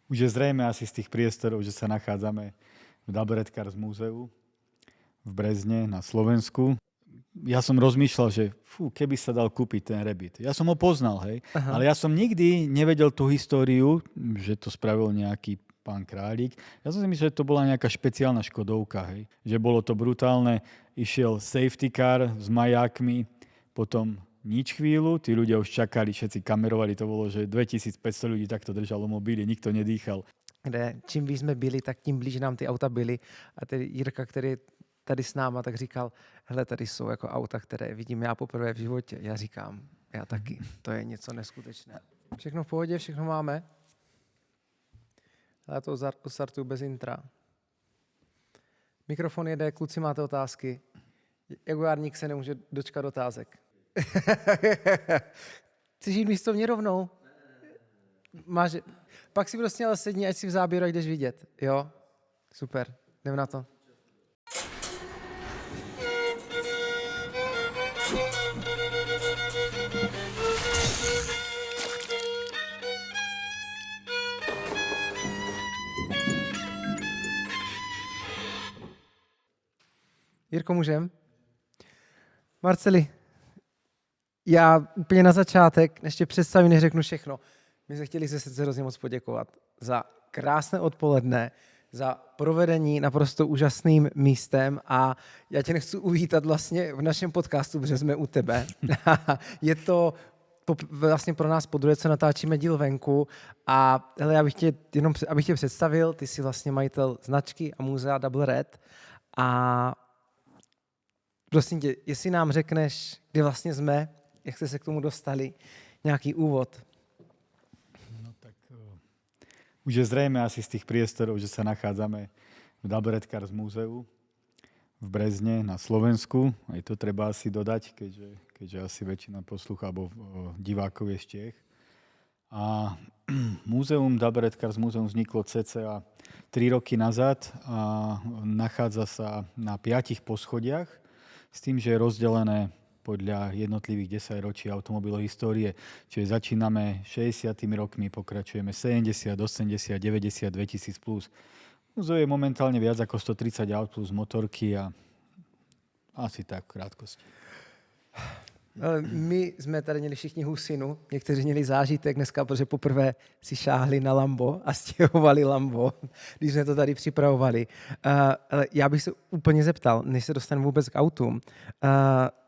Už je zrejme asi z tých priestorov, že sa nachádzame v Double Red Cars múzeu v Brezne na Slovensku. Ja som rozmýšľal, že keby sa dal kúpiť ten Rabbit. Ja som ho poznal, hej, Aha. ale ja som nikdy nevedel tú históriu, že to spravil nejaký pán Králik. Ja som si myslel, že to bola nejaká špeciálna Škodovka, hej. Že bolo to brutálne. Išiel safety car s majákmi, potom nič chvíľu, tí ľudia už čakali, všetci kamerovali, to bolo, že 2500 ľudí takto držalo mobily, nikto nedýchal. Kde čím víc jsme byli, tak tím blíž nám ty auta byly. A tedy Jirka, který je tady s náma, tak říkal, hele, tady jsou jako auta, které vidím já poprvé v životě. Já říkám, já taky. To je něco neskutečné. Všechno v pohodě, všechno máme. Já to startuju bez intra. Mikrofon jede, kluci, máte otázky. Jaguárník se nemůže dočkat otázek. Chceš jít místo mě rovnou? Máš... Pak si prostě ale sedni, ať si v záběru jdeš vidět. Jo? Super, jdem na to. Jirko, můžem? Marceli, já úplně na začátek, než tě představím, než řeknu všechno, my jsme chtěli se srdce hrozně moc poděkovat za krásné odpoledne, za provedení naprosto úžasným místem a já tě nechci uvítat vlastně v našem podcastu, protože jsme u tebe. Je to vlastně pro nás podruhé, co natáčíme díl venku a hele, já bych tě jenom, abych tě představil, ty jsi vlastně majitel značky a muzea Double Red a prosím tě, jestli nám řekneš, kde vlastně jsme, jak jste se k tomu dostali, nějaký úvod. No tak už je zrejme asi z tých priestorov, že sa nachádzame v Double Red Cars múzeu v Brezne na Slovensku. Aj to treba asi dodať, keďže asi väčšina poslucha alebo divákov je z Čiech. A múzeum Double Red Cars múzeum vzniklo cca 3 roky nazad a nachádza sa na 5 poschodiach s tým, že je rozdelené podľa jednotlivých 10 ročí automobilovej histórie. Čiže začíname 60. rokmi, pokračujeme 70, 80, 90, 2000 plus. Múzeu je momentálne viac ako 130 aut plus motorky a asi tak v krátkosti. My jsme tady měli všichni husinu, někteří měli zážitek dneska, protože poprvé si šáhli na Lambo a stěhovali Lambo, když jsme to tady připravovali. Ale já bych se úplně zeptal, než se dostaneme vůbec k autům,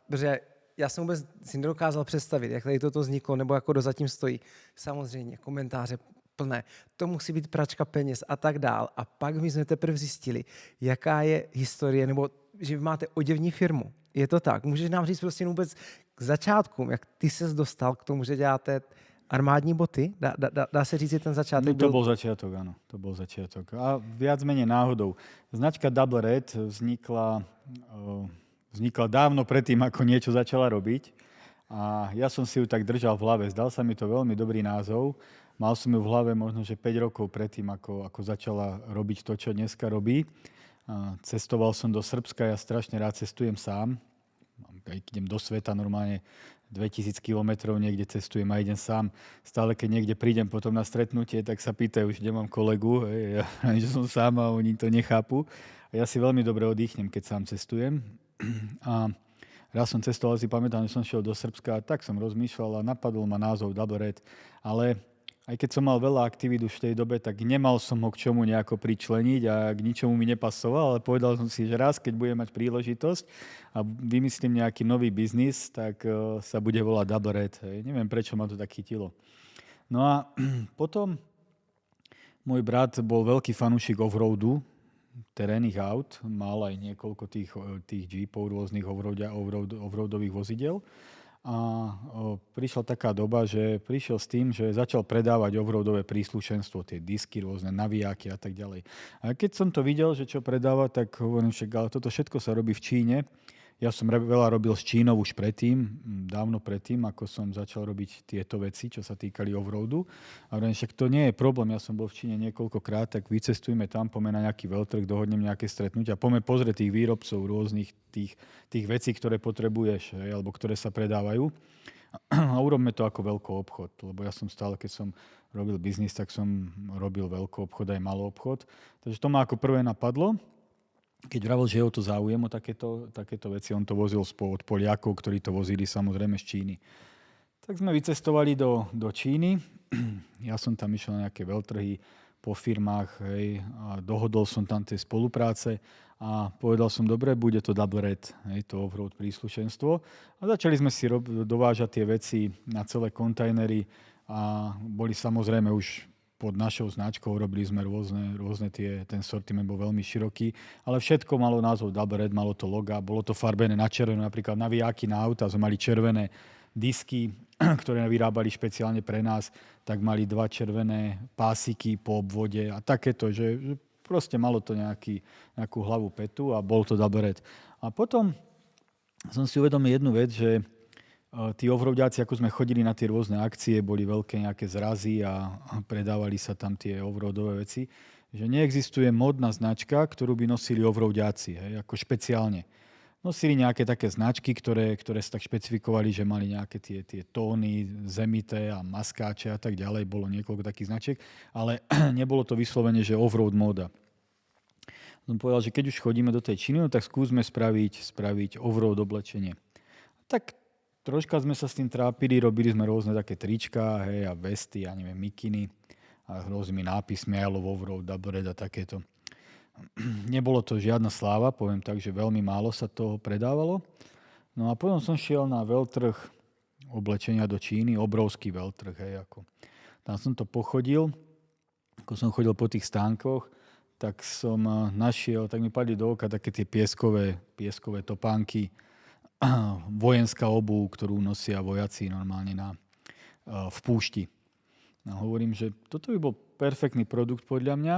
protože já jsem vůbec si nedokázal představit, jak tady toto vzniklo, nebo jako kdo zatím stojí. Samozřejmě komentáře plné, to musí být pračka peněz a tak dál. A pak my jsme teprve zjistili, jaká je historie, nebo že vy máte oděvní firmu. Je to tak? Můžeš nám říct prostě vůbec k začátku, jak ty ses dostal k tomu, že děláte armádní boty? Dá se říct, že ten začátek To bol začiatok, áno. To bol začiatok. A viac menej náhodou. Značka Double Red vznikla dávno predtým, ako niečo začala robiť. A ja som si ju tak držal v hlave. Zdal sa mi to veľmi dobrý názov. Mal som ju v hlave možno, že 5 rokov predtým, ako začala robiť to, čo dneska robí. Cestoval som do Srbska, ja strašne rád cestujem sám. Aj idem do sveta, normálne 2000 kilometrov niekde cestujem a idem sám. Stále, keď niekde prídem potom na stretnutie, tak sa pýtajú, kde mám kolegu, že som sám a oni to nechápu. A ja si veľmi dobre oddychnem, keď sám cestujem. A raz som cestoval, si pamätám, že som šiel do Srbska a tak som rozmýšľal a napadol ma názov Double Red. Ale aj keď som mal veľa aktivít už v tej dobe, tak nemal som ho k čomu nejako pričleniť a k ničomu mi nepasoval, ale povedal som si, že raz, keď budem mať príležitosť a vymyslím nejaký nový biznis, tak sa bude volať Double Red. Neviem, prečo ma to tak chytilo. No a potom môj brat bol veľký fanúšik offroadu, terénnych aut, mal aj niekoľko tých jeepov, rôznych offroadových vozidel. A prišla taká doba, že prišiel s tým, že začal predávať offroadové príslušenstvo, tie disky, rôzne navijáky a tak ďalej. A keď som to videl, že čo predáva, tak hovorím, že ale toto všetko sa robí v Číne. Ja som veľa robil s Čínou už predtým, dávno predtým, ako som začal robiť tieto veci, čo sa týkali offroadu. A hovorím, však to nie je problém, ja som bol v Číne niekoľkokrát, tak vycestujme tam, poďme na nejaký veľtrh, dohodnem nejaké stretnutia, poďme pozrieť tých výrobcov rôznych tých vecí, ktoré potrebuješ, alebo ktoré sa predávajú. A urobme to ako veľký obchod, lebo ja som stále, keď som robil biznis, tak som robil veľký obchod aj malý obchod. Takže to ma ako prvé napadlo. Keď vravel, že je o to záujem o takéto veci, on to vozil od Poliakov, ktorí to vozili samozrejme z Číny. Tak sme vycestovali do Číny. Ja som tam išiel na nejaké veľtrhy po firmách, hej, a dohodol som tam tie spolupráce a povedal som, dobre, bude to double red, hej, to off-road príslušenstvo. A začali sme si dovážať tie veci na celé kontajnery a boli samozrejme už pod našou značkou, robili sme rôzne ten sortiment bol veľmi široký, ale všetko malo názov double red, malo to loga, bolo to farbené na červeno, napríklad navijáky na auta sme mali červené disky, ktoré vyrábali špeciálne pre nás, tak mali 2 červené pásiky po obvode a takéto, že proste malo to nejakú hlavu petu a bol to double red. A potom som si uvedomil jednu vec, že tí offroadiaci, ako sme chodili na tie rôzne akcie, boli veľké nejaké zrazy a predávali sa tam tie offroadové veci, že neexistuje modná značka, ktorú by nosili offroadiaci, hej, ako špeciálne. Nosili nejaké také značky, ktoré sa tak špecifikovali, že mali nejaké tie tóny zemité a maskáče a tak ďalej. Bolo niekoľko takých značiek, ale nebolo to vyslovene, že off-road móda. Som povedal, že keď už chodíme do tej Číny, tak skúsme spraviť off-road oblečenie. Tak troška sme sa s tým trápili, robili sme rôzne také trička, hej, a vesty, ja neviem, mikiny a rôznymi nápismi I love off-road, double red a takéto. Nebolo to žiadna sláva, poviem tak, že veľmi málo sa toho predávalo. No a potom som šiel na veľtrh oblečenia do Číny, obrovský veľtrh, hej, ako. Tam som to pochodil, ako som chodil po tých stánkoch, tak som našiel, tak mi padli do oka také tie pieskové topánky, vojenská obuv, ktorú nosia vojaci normálne v púšti. No, hovorím, že toto by bol perfektný produkt podľa mňa,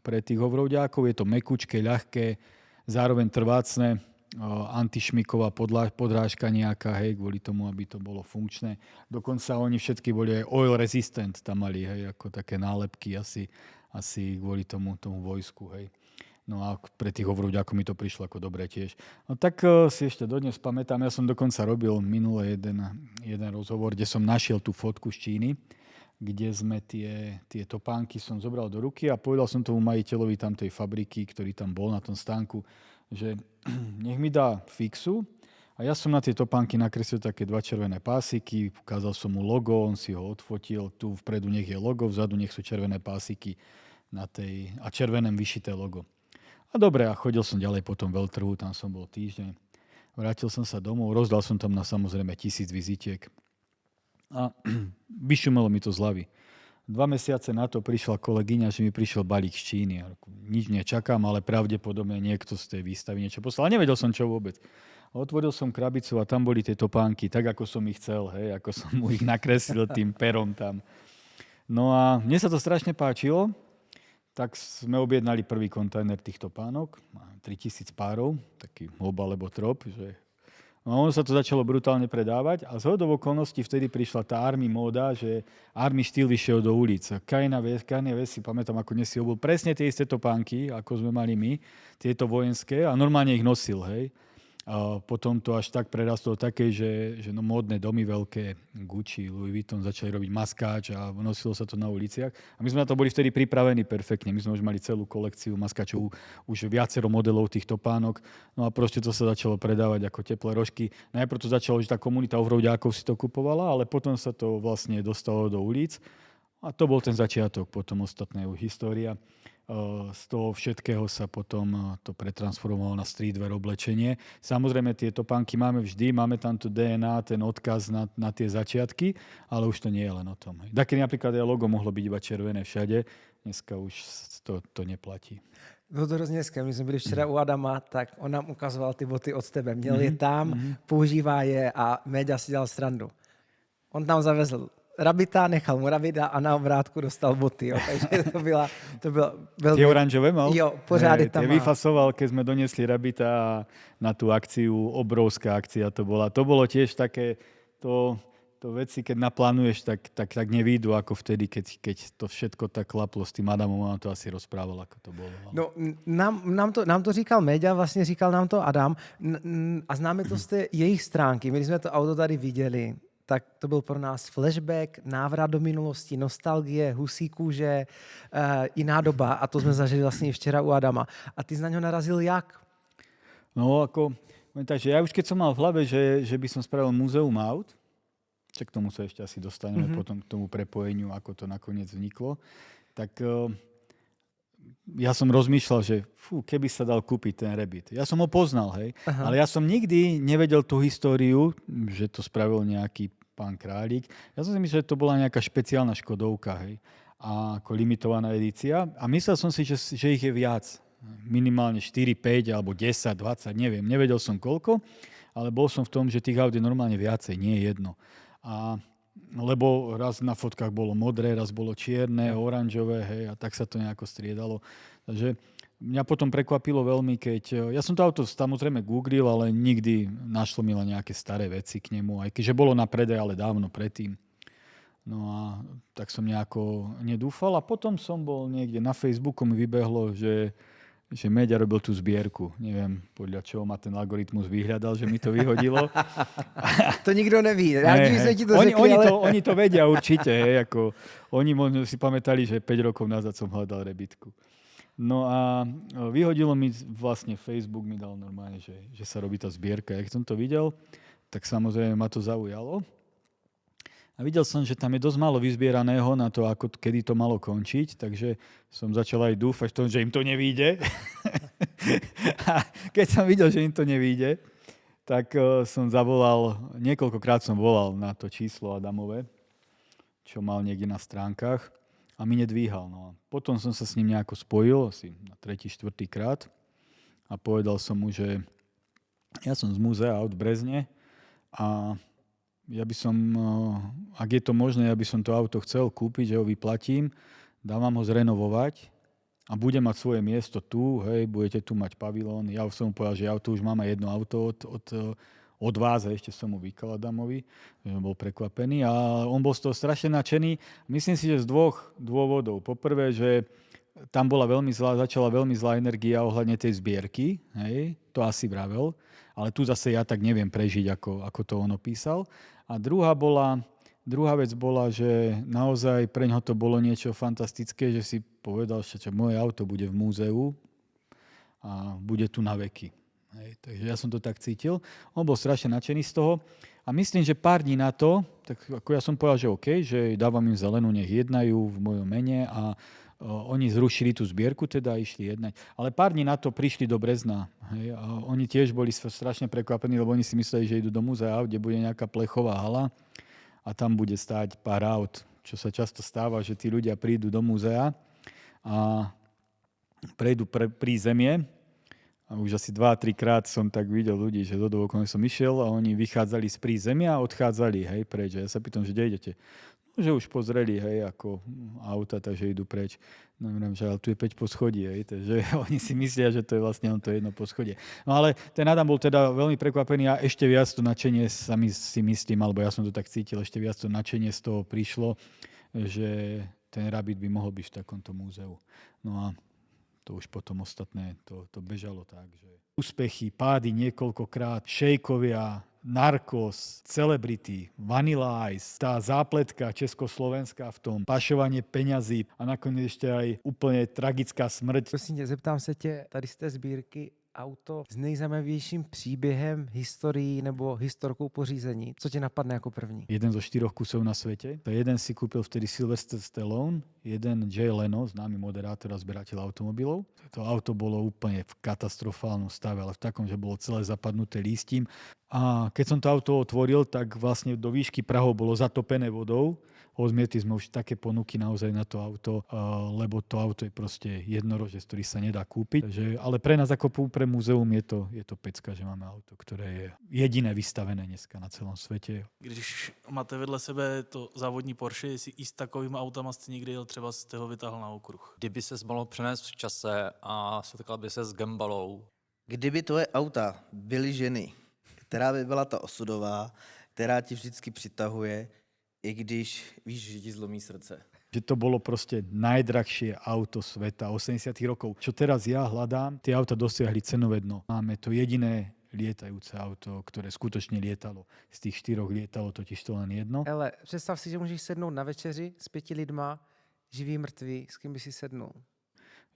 pre tých offroadiákov, je to mekučké, ľahké, zároveň trvácne, antišmiková podrážka nejaká, hej, kvôli tomu, aby to bolo funkčné. Dokonca oni všetky boli aj oil resistant, tam mali, hej, ako také nálepky asi kvôli tomu vojsku, hej. No a pre tých offroadiákov mi to prišlo ako dobre tiež. No tak si ešte dodnes pamätám, ja som dokonca robil minulé jeden rozhovor, kde som našiel tú fotku z Číny, kde sme tie topánky som zobral do ruky a povedal som tomu majiteľovi tamtej fabriky, ktorý tam bol na tom stánku, že nech mi dá fixu a ja som na tie topánky nakreslil také 2 červené pásiky, ukázal som mu logo, on si ho odfotil, tu vpredu nech je logo, vzadu nech sú červené pásiky a červeném vyšité logo. A dobre, a chodil som ďalej po tom veľtrhu, tam som bol týždeň, vrátil som sa domov, rozdal som tam na samozrejme 1000 vizitiek. A vyšumelo mi to z hlavy. 2 mesiace na to prišla kolegyňa, že mi prišiel balík z Číny. Nič nečakám, ale pravdepodobne niekto z tej výstavy niečo poslal. A nevedel som, čo vôbec. Otvoril som krabicu a tam boli tie topánky, tak ako som ich chcel, hej, ako som mu ich nakreslil tým perom tam. No a mne sa to strašne páčilo, tak sme objednali prvý kontajner tých topánok, 3000 párov, taký mob alebo trop, že no ono sa to začalo brutálne predávať a zhodou okolností vtedy prišla tá army móda, že army štýl vyšiel do ulic. Kanye West si pamätám, ako dnes si obul presne tie isté topánky, ako sme mali my, tieto vojenské a normálne ich nosil, hej. A potom to až tak prerastlo také, že módne domy veľké, Gucci, Louis Vuitton začali robiť maskáč a nosilo sa to na uliciach. A my sme na to boli vtedy pripravení perfektne. My sme už mali celú kolekciu maskáčov, už viacero modelov tých topánok. No a proste to sa začalo predávať ako teplé rožky. Najprv to začalo, že tá komunita offroadiákov si to kupovala, ale potom sa to vlastne dostalo do ulic. A to bol ten začiatok, potom ostatná história. Z toho všetkého sa potom to pretransformovalo na streetwear oblečenie. Samozrejme, tie topánky máme vždy, máme tam tu DNA, ten odkaz na tie začiatky, ale už to nie je len o tom. Taký napríklad aj logo mohlo byť iba červené všade, dneska už to neplatí. Bylo to hrozně hezké. My jsme byli včera u Adama, tak on nám ukazoval ty boty od tebe. Měl je tam, používá je a Méďa si dělal srandu. On tam zavezl rabita, nechal mu rabita a na obrátku dostal boty. Jo. Takže to bylo Tie oranžové mal? Jo, pořád je tam. Tie vyfasoval, keď sme doniesli rabita na tú akciu, obrovská akcia to bola. To bolo tiež také, to veci, keď naplánuješ, tak nevídu ako vtedy, keď to všetko tak klaplo s tým Adamom, on to asi rozprával, ako to bolo. No, nám to říkal Méďa, vlastně říkal nám to Adam a známe to z té jejich stránky. My jsme to auto tady viděli, tak to byl pro nás flashback, návrat do minulosti, nostalgie, husí kůže, jiná doba a to jsme zažili vlastně i včera u Adama. A ty na něho narazil jak? No ako, takže ja už keď som mal v hlave, že by som spravil múzeum aut, k tomu sa ešte asi dostaneme potom k tomu prepojeniu, ako to nakoniec vzniklo, tak ja som rozmýšľal, že keby sa dal kúpiť ten Rabbit. Ja som ho poznal, hej, ale ja som nikdy nevedel tú históriu, že to spravil nejaký pán Králik. Ja som si myslel, že to bola nejaká špeciálna Škodovka, hej, a ako limitovaná edícia. A myslel som si, že ich je viac. Minimálne 4, 5 alebo 10, 20, neviem. Nevedel som koľko, ale bol som v tom, že tých aut je normálne viacej, nie jedno. Lebo raz na fotkách bolo modré, raz bolo čierne, oranžové, hej, a tak sa to nejako striedalo. Takže mňa potom prekvapilo veľmi, keď... Ja som to auto samozrejme googlil, ale nikdy našlo mi len nejaké staré veci k nemu, aj keďže bolo na predaj, ale dávno predtým. No a tak som nejako nedúfal a potom som bol niekde na Facebooku, mi vybehlo, že Meďa robil tú zbierku. Neviem, podľa čoho ma ten algoritmus vyhľadal, že mi to vyhodilo. To nikto neví. Rádi sme ti to řekli, Oni to vedia určite. Hej, ako, oni možno si pamätali, že 5 rokov nazad som hľadal Rabbitku. No a vyhodilo mi vlastne Facebook, mi dal normálne, že sa robí tá zbierka. Jak som to videl, tak samozrejme ma to zaujalo. A videl som, že tam je dosť málo vyzbieraného na to, ako kedy to malo končiť, takže som začal aj dúfať v tom, že im to nevyjde. A keď som videl, že im to nevyjde, tak som zavolal, niekoľkokrát som volal na to číslo Adamové, čo mal niekde na stránkach a mi nedvíhal. No a potom som sa s ním nejako spojil, asi na 3., 4. krát a povedal som mu, že ja som z múzea aut v Brezne a ja by som, ak je to možné, ja by som to auto chcel kúpiť, že ho vyplatím, dávam ho zrenovovať a budem mať svoje miesto tu, hej, budete tu mať pavilón. Ja som mu povedal, že ja tu už mám aj jedno auto od vás a ešte som mu vykal Adamovi, že bol prekvapený a on bol z toho strašne nadšený. Myslím si, že z 2 dôvodov. Poprvé, že tam začala veľmi zlá energia ohľadne tej zbierky, hej, to asi vravel, ale tu zase ja tak neviem prežiť, ako to on opísal. A druhá vec bola, že naozaj pre ňoho to bolo niečo fantastické, že si povedal, že moje auto bude v múzeu a bude tu na veky. Hej, takže ja som to tak cítil. On bol strašne nadšený z toho a myslím, že pár dní na to, tak ako ja som povedal, že OK, že dávam im zelenú, nech jednajú v mojom mene a oni zrušili tú zbierku, teda išli jednať. Ale pár dní na to prišli do Brezna. Hej, a oni tiež boli strašne prekvapení, lebo oni si mysleli, že idú do múzea, kde bude nejaká plechová hala a tam bude stáť pár aut, čo sa často stáva, že tí ľudia prídu do múzea a prejdú prízemie. A už asi 2-3 krát som tak videl ľudí, že do okolo som išiel a oni vychádzali z prízemia a odchádzali, hej, preč. Ja sa pýtam, že kde idete? Že už pozreli, hej, ako auta, takže idú preč. No, že ale tu je 5 poschodí, hej, takže oni si myslia, že to je vlastne to jedno poschodie. No ale ten Adam bol teda veľmi prekvapený a ešte viac to nadšenie si myslím, alebo ja som to tak cítil, ešte viac to nadšenie z toho prišlo, že ten Rabbit by mohol byť v takomto múzeu. No a to už potom ostatné, to bežalo tak, že úspechy, pády niekoľkokrát, šejkovia, Narcos, Celebrity, Vanilla Ice, tá zápletka československá v tom, pašovanie peňazí a nakoniec ešte aj úplne tragická smrť. Prosím tě, zeptám se tě tady z té sbírky auto s nejzajímavějším příběhem, historií nebo historkou pořízení. Co tě napadne jako první? Jeden zo 4 kusov na svete. Jeden si kúpil vtedy Sylvester Stallone, jeden Jay Leno, známy moderátor a zberateľ automobilov. To auto bolo úplne v katastrofálnom stave, ale v takom, že bolo celé zapadnuté lístím. A keď som to auto otvoril, tak vlastne do výšky prahov bolo zatopené vodou. Odmietli sme už také ponuky naozaj na to auto, lebo to auto je proste jednorožec, ktorý sa nedá kúpiť. Ale pre nás ako pre múzeum je to pecka, že máme auto, ktoré je jediné vystavené dneska na celom svete. Když máte vedle sebe to závodní Porsche, jestli i s takovým autama jste někdy jel, třeba jste ho vytáhl na okruh. Kdyby se mohl přenést v čase a setkal by se s Gambalou. Kdyby tvoje auta byly ženy, která by byla ta osudová, která ti vždycky přitahuje, i když víš, že ti zlomí srdce. Že to bolo proste najdrahšie auto sveta 80. rokov. Čo teraz ja hľadám, tie auta dosiahli cenové dno. Máme to jediné lietajúce auto, ktoré skutočne lietalo. Z tých 4 lietalo totiž to len jedno. Hele, představ si, že můžeš sednout na večeři s 5 lidma, živý, mrtvý, s kým by si sednul.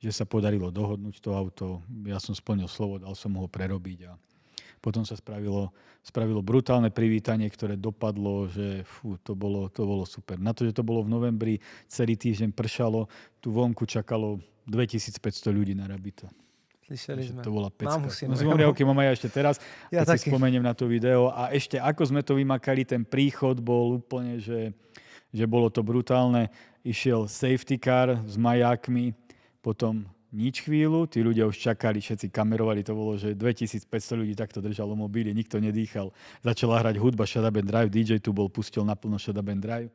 Že sa podarilo dohodnúť to auto. Ja som splnil slovo, dal som ho prerobiť a potom sa spravilo brutálne privítanie, ktoré dopadlo, že to bolo super. Na to, že to bolo v novembri, celý týždeň pršalo, tu vonku čakalo 2500 ľudí na Rabita. Slyšeli sme. To bola pecka. Mámu si No, zimomriavky mám aj ešte teraz, Ja keď si taky. spomeniem na to video. A ešte ako sme to vymakali, ten príchod bol úplne, že bolo to brutálne. Išiel safety car s majákmi, potom nič chvíľu, tí ľudia už čakali, všetci kamerovali, to bolo, že 2500 ľudí takto držalo mobily, nikto nedýchal. Začala hrať hudba Shut Up and Drive, DJ tu bol, pustil naplno Shut Up and Drive.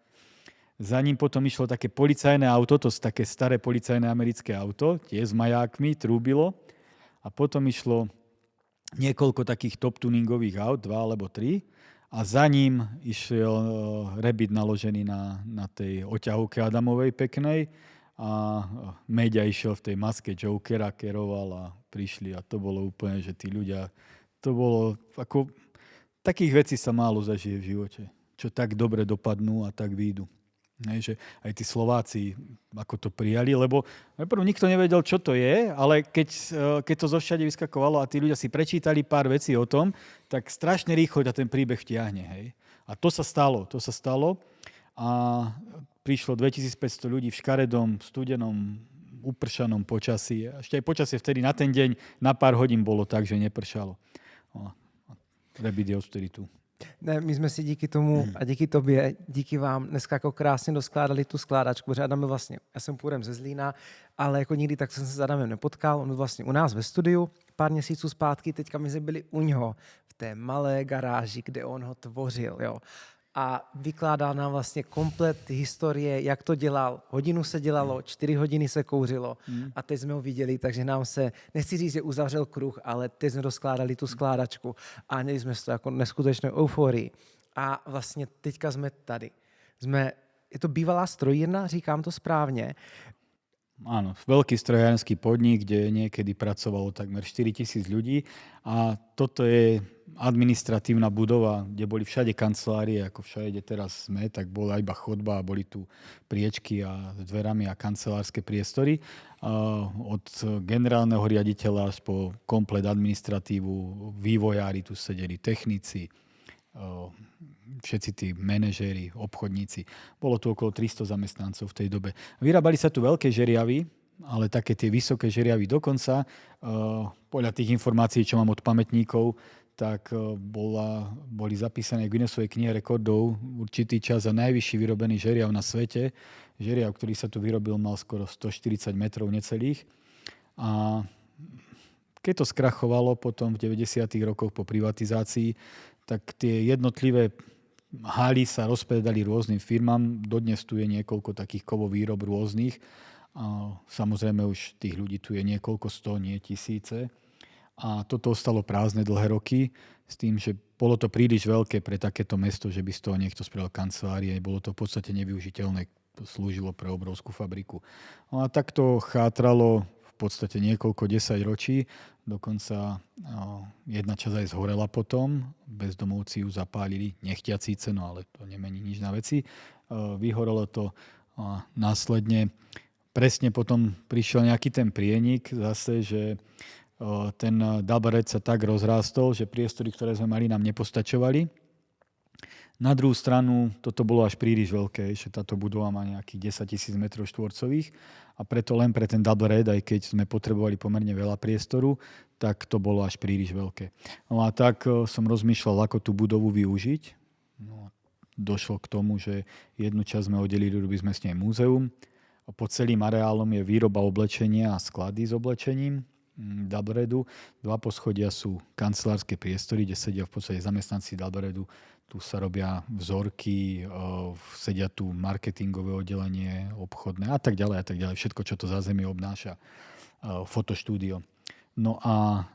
Za ním potom išlo také policajné auto, to také staré policajné americké auto, tiež s majákmi, trúbilo. A potom išlo niekoľko takých top tuningových aut, 2 alebo 3. A za ním išiel Rabbit naložený na tej oťahovke Adamovej peknej. A Meďa išiel v tej maske Jokera, keroval a prišli a to bolo úplne, že tí ľudia, to bolo ako, takých vecí sa málo zažije v živote, čo tak dobre dopadnú a tak výjdu. Že aj tí Slováci ako to prijali, lebo najprv nikto nevedel, čo to je, ale keď to zo všade vyskakovalo a tí ľudia si prečítali pár vecí o tom, tak strašne rýchlo ťa ten príbeh vtiahne. Hej? A to sa stalo. A prišlo 2500 ľudí v škaredom, studenom, upršanom počasí. Ešte aj počasie vtedy na ten deň, na pár hodín bolo tak, že nepršalo. Rabbit je odtedy tu. Ne, my jsme si díky tomu a díky tobě, díky vám dneska jako krásně doskládali tu skládačku, protože Adam vlastně, já jsem původem ze Zlína, ale jako nikdy tak jsem se s Adamem nepotkal, on byl vlastně u nás ve studiu pár měsíců zpátky, teďka my jsme byli u něho v té malé garáži, kde on ho tvořil, jo. A vykládá nám vlastně komplet historie, jak to dělal. Hodinu se dělalo, 4 hodiny se kouřilo a teď jsme ho viděli, takže nám se, nechci říct, že uzavřel kruh, ale teď jsme doskládali tu skládačku a měli jsme to jako neskutečnou euforii. A vlastně teďka jsme tady. Je to bývalá strojírna, říkám to správně. Áno, veľký strojárenský podnik, kde niekedy pracovalo takmer 4000 ľudí a toto je administratívna budova, kde boli všade kancelárie, ako všade teraz sme, tak bola iba chodba a boli tu priečky a s dverami a kancelárske priestory. Od generálneho riaditeľa až po komplet administratívu, vývojári tu sedeli, technici, všetci tí manažéri, obchodníci. Bolo tu okolo 300 zamestnancov v tej dobe. Vyrábali sa tu veľké žeriavy, ale také tie vysoké žeriavy dokonca. Podľa tých informácií, čo mám od pamätníkov, tak boli zapísané v Guinnessovej knihe rekordov určitý čas za najvyšší vyrobený žeriav na svete. Žeriav, ktorý sa tu vyrobil, mal skoro 140 metrov necelých. A keď to skrachovalo potom v 90. rokoch po privatizácii, tak tie jednotlivé haly sa rozpredali rôznym firmám. Dodnes tu je niekoľko takých kovovýrob rôznych. A samozrejme už tých ľudí tu je niekoľko 100, nie tisíce. A toto ostalo prázdne dlhé roky s tým, že bolo to príliš veľké pre takéto mesto, že by z toho niekto spravil kancelárie. Bolo to v podstate nevyužiteľné. Slúžilo pre obrovskú fabriku. No a takto chátralo v podstate niekoľko 10 ročí. Dokonca jedna časť aj zhorela potom. Bezdomovci ju zapálili, nechtiac síce, no ale to nemení nič na veci. Vyhorelo to a následne. Presne potom prišiel nejaký ten prienik zase, že ten double red sa tak rozrástol, že priestory, ktoré sme mali, nám nepostačovali. Na druhú stranu toto bolo až príliš veľké, že táto budova má nejakých 10 000 metrov štvorcových a preto len pre ten double red, aj keď sme potrebovali pomerne veľa priestoru, tak to bolo až príliš veľké. No a tak som rozmýšľal, ako tú budovu využiť. No, došlo k tomu, že jednu časť sme oddelili, robili sme s nej múzeum. Pod celým areálom je výroba oblečenia a sklady s oblečením. Double redu. 2 poschodia sú kancelárske priestory, kde sedia v podstate zamestnanci double redu. Tu sa robia vzorky, sedia tu marketingové oddelenie, obchodné a tak ďalej a tak ďalej. Všetko, čo to zázemie obnáša. Fotoštúdio. No a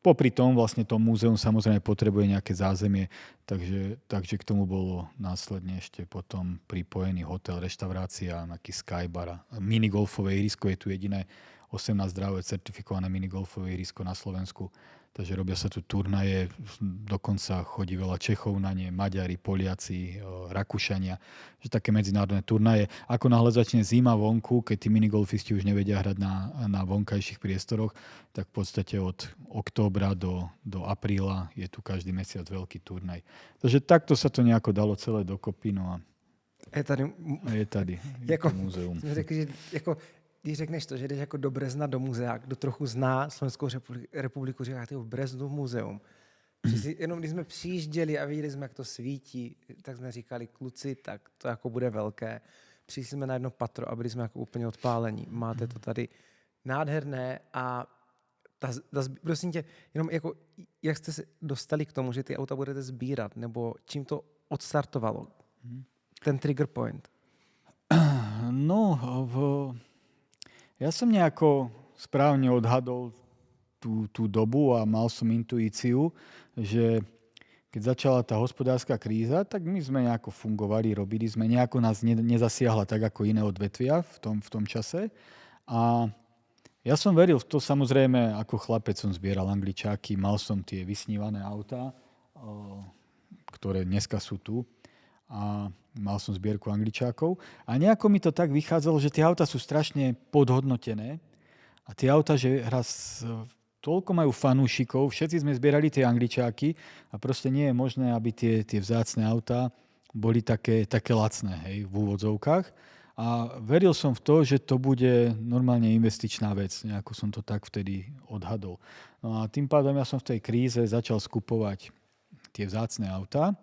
popri tom vlastne to múzeum samozrejme potrebuje nejaké zázemie, takže k tomu bolo následne ešte potom pripojený hotel, reštaurácia, nejaký skybar. Minigolfové ihrisko je tu jediné 18 zdravové certifikované minigolfové ihrisko na Slovensku. takže robia sa tu turnaje, dokonca chodí veľa Čechov na ne, Maďari, Poliaci, Rakúšania, že také medzinárodné turnaje. Ako náhle začne zima vonku, keď tí minigolfisti už nevedia hrať na vonkajších priestoroch, tak v podstate od októbra do apríla je tu každý mesiac veľký turnaj. Takže takto sa to nejako dalo celé dokopy, no a Je tady. je Jako, to múzeum. jsme řekli, že jako, když řekneš to, že jdeš jako do Brezna do muzea, kdo trochu zná Slovenskou republiku, říká, ty v Breznu muzeum. Jenom když jsme přijížděli a viděli jsme, jak to svítí, tak jsme říkali, kluci, tak to jako bude velké. Přišli jsme na jedno patro a byli jsme jako úplně odpálení. Máte to tady nádherné a prosím tě, jenom jako, jak jste se dostali k tomu, že ty auta budete sbírat, nebo čím to odstartovalo? Ten trigger point. No, ja som nejako správne odhadol tú dobu a mal som intuíciu, že keď začala tá hospodárska kríza, tak my sme nejako fungovali, robili sme, nejako nás nezasiahla tak ako iné odvetvia v tom čase. A ja som veril v to, samozrejme, ako chlapec som zbieral angličáky, mal som tie vysnívané autá, ktoré dneska sú tu. A mal som zbierku angličákov. A nejako mi to tak vychádzalo, že tie auta sú strašne podhodnotené. A tie auta, že raz toľko majú fanúšikov, všetci sme zbierali tie angličáky a proste nie je možné, aby tie vzácne autá boli také lacné, hej, v úvodzovkách. A veril som v to, že to bude normálne investičná vec. Nejako som to tak vtedy odhadol. No a tým pádom ja som v tej kríze začal skupovať tie vzácne autá.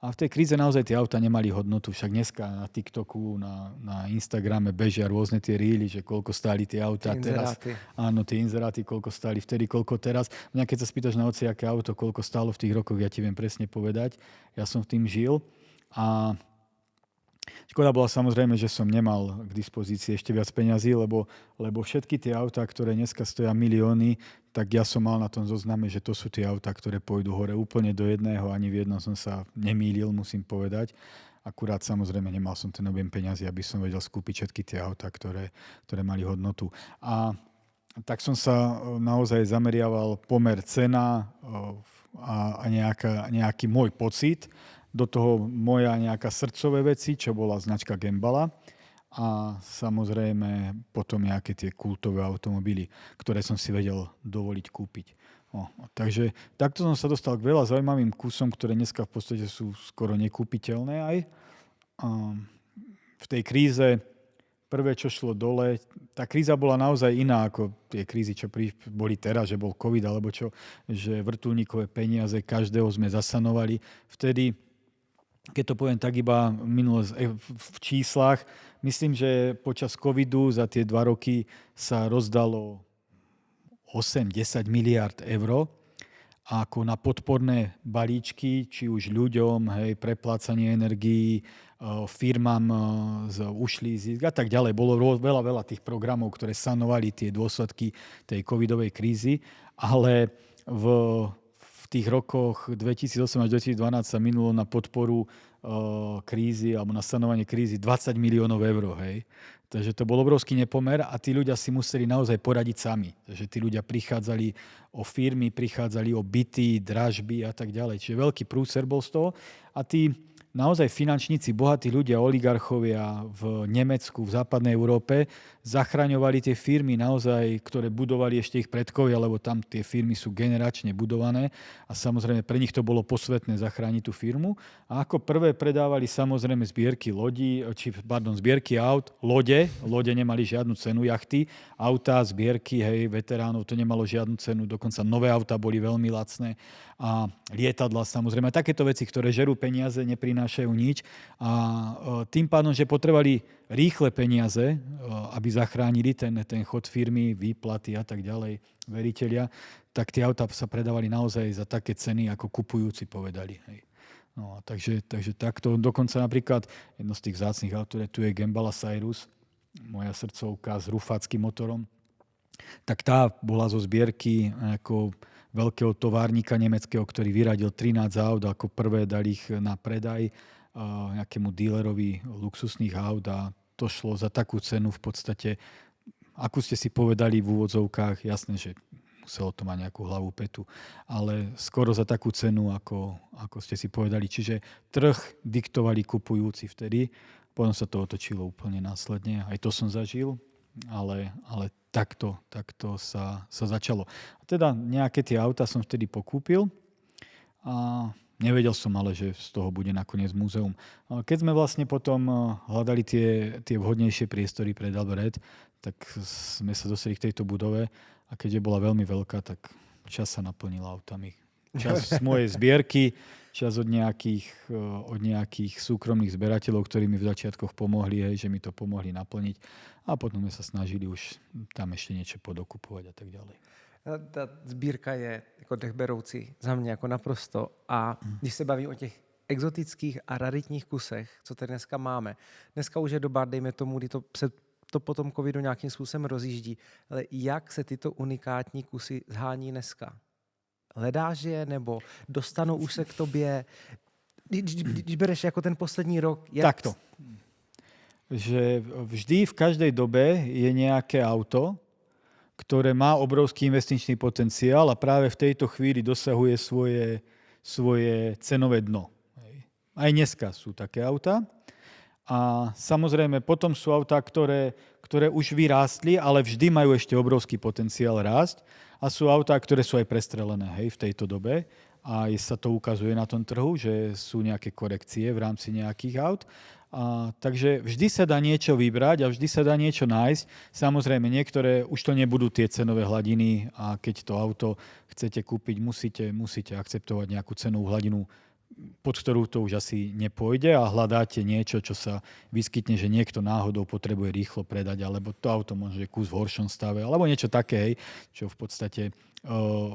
A v tej kríze naozaj tie auta nemali hodnotu. Však dneska na TikToku, na Instagrame bežia rôzne tie reely, že koľko stáli tie autá teraz. Áno, tie inzeráty, koľko stáli vtedy, koľko teraz. Mňa keď sa spýtaš na hociaké auto, koľko stálo v tých rokoch, ja ti viem presne povedať. Ja som v tým žil. A škoda bola samozrejme, že som nemal k dispozícii ešte viac peňazí, lebo všetky tie autá, ktoré dneska stoja milióny, tak ja som mal na tom zozname, že to sú tie autá, ktoré pôjdu hore úplne do jedného. Ani v jednom som sa nemýlil, musím povedať. Akurát samozrejme nemal som ten objem peňazí, aby som vedel skúpiť všetky tie autá, ktoré mali hodnotu. A tak som sa naozaj zameriaval pomer cena a nejaký môj pocit, do toho moja nejaká srdcové veci, čo bola značka Gembala a samozrejme potom nejaké tie kultové automobily, ktoré som si vedel dovoliť kúpiť. Takže takto som sa dostal k veľa zaujímavým kusom, ktoré dneska v podstate sú skoro nekúpiteľné aj. V tej kríze prvé, čo šlo dole, tá kríza bola naozaj iná ako tie krízy, čo boli teraz, že bol COVID alebo čo, že vrtuľníkové peniaze, každého sme zasanovali. Vtedy, keď to poviem tak iba v číslach, myslím, že počas covidu za tie 2 roky sa rozdalo 8-10 miliard eur a ako na podporné balíčky, či už ľuďom, hej, preplácanie energií, firmám ušli zisk a tak ďalej. Bolo veľa tých programov, ktoré sanovali tie dôsledky tej covidovej krízy, ale v tých rokoch 2008 až 2012 sa minulo na podporu krízy alebo na sanovanie krízy 20 miliónov eur. Hej. Takže to bol obrovský nepomer a tí ľudia si museli naozaj poradiť sami. Takže tí ľudia prichádzali o firmy, prichádzali o byty, dražby a tak ďalej. Čiže veľký prúser bol z toho. A tí naozaj finančníci, bohatí ľudia, oligarchovia v Nemecku, v západnej Európe zachraňovali tie firmy naozaj, ktoré budovali ešte ich predkovia, lebo tam tie firmy sú generačne budované a samozrejme pre nich to bolo posvetné zachrániť tú firmu. A ako prvé predávali samozrejme zbierky aut, lode nemali žiadnu cenu, jachty, autá, zbierky, hej, veteránov, to nemalo žiadnu cenu, dokonca nové autá boli veľmi lacné a lietadla samozrejme. A takéto veci, ktoré žerú peniaze, neprinášajú nič a tým pádom, že potrebovali rýchle peniaze, aby zachránili ten chod firmy, výplaty a tak ďalej, veriteľia, tak tie autá sa predávali naozaj za také ceny, ako kupujúci povedali. Hej. No, takže takto. Dokonca napríklad jedno z tých vzácnych aut, ktoré tu je Gembala Cyrus, moja srdcovka s rufáckým motorom, tak tá bola zo zbierky ako veľkého továrnika nemeckého, ktorý vyradil 13 aut, ako prvé dali ich na predaj nejakému dílerovi luxusných aut a to šlo za takú cenu v podstate, akú ste si povedali v úvodzovkách, jasné, že muselo to mať nejakú hlavu petu. Ale skoro za takú cenu, ako ste si povedali. Čiže trh diktovali kupujúci vtedy, potom sa to otočilo úplne následne. Aj to som zažil, ale takto sa začalo. A teda nejaké tie auta som vtedy pokúpil a nevedel som ale, že z toho bude nakoniec múzeum. Keď sme vlastne potom hľadali tie vhodnejšie priestory pre Dalberet, tak sme sa dostali k tejto budove a keďže bola veľmi veľká, tak čas sa naplnil autami. Čas z mojej zbierky, čas od nejakých súkromných zberateľov, ktorí mi v začiatkoch pomohli, že mi to pomohli naplniť. A potom sme sa snažili už tam ešte niečo podokupovať a tak ďalej. Ta sbírka je jako dechberoucí za mě jako naprosto. A když se bavím o těch exotických a raritních kusech, co tady dneska máme, dneska už je doba, dejme tomu, kdy se to potom covidu nějakým způsobem rozjíždí, ale jak se tyto unikátní kusy zhání dneska? Hledáš je, nebo dostanou už se k tobě? Když bereš jako ten poslední rok... Takto. Že vždy v každej dobe je nejaké auto, ktoré má obrovský investičný potenciál a práve v tejto chvíli dosahuje svoje cenové dno. Aj dneska sú také autá. A samozrejme potom sú autá, ktoré už vyrástli, ale vždy majú ešte obrovský potenciál rásť. A sú autá, ktoré sú aj prestrelené v tejto dobe. A sa to ukazuje na tom trhu, že sú nejaké korekcie v rámci nejakých aut. Takže vždy sa dá niečo vybrať a vždy sa dá niečo nájsť. Samozrejme, niektoré už to nebudú tie cenové hladiny a keď to auto chcete kúpiť, musíte akceptovať nejakú cenovú hladinu, pod ktorú to už asi nepôjde a hľadáte niečo, čo sa vyskytne, že niekto náhodou potrebuje rýchlo predať, alebo to auto možno je kus v horšom stave, alebo niečo také, čo v podstate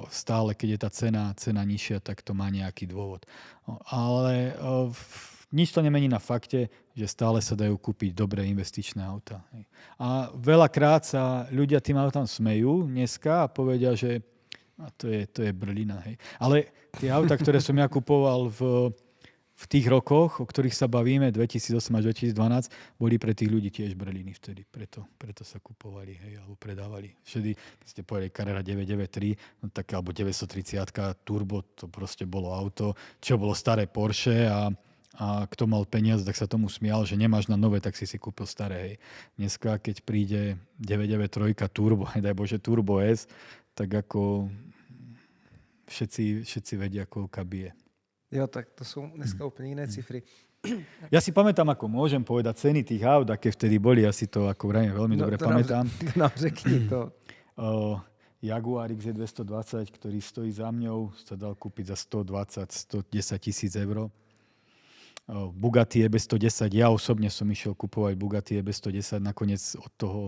stále, keď je tá cena nižšia, tak to má nejaký dôvod. Ale nič to nemení na fakte, že stále sa dajú kúpiť dobré investičné autá. A veľakrát sa ľudia tým autám smejú dneska a povedia, že to je brlina. Ale tie autá, ktoré som ja kupoval v tých rokoch, o ktorých sa bavíme, 2008 až 2012, boli pre tých ľudí tiež brliny vtedy. Preto sa kupovali alebo predávali. Vtedy, keď ste povedali Carrera 993, no tak, alebo 930 Turbo, to proste bolo auto, čo bolo staré Porsche a kto mal peniaze, tak sa tomu smial, že nemáš na nové, tak si kúpil staré. Dneska, keď príde 993 Turbo, daj Bože Turbo S, tak ako všetci vedia, koľka bije. Jo, tak to sú dneska úplne iné cifry. Ja si pamätám, ako môžem povedať ceny tých aut, aké vtedy boli, asi to ako vrajme veľmi dobre pamätám. Nám řekni to. Jaguar XJ220, ktorý stojí za mňou, sa dal kúpiť za 120-110 tisíc eur. Bugatti EB110, ja osobne som išiel kupovať Bugatti EB110, nakoniec od toho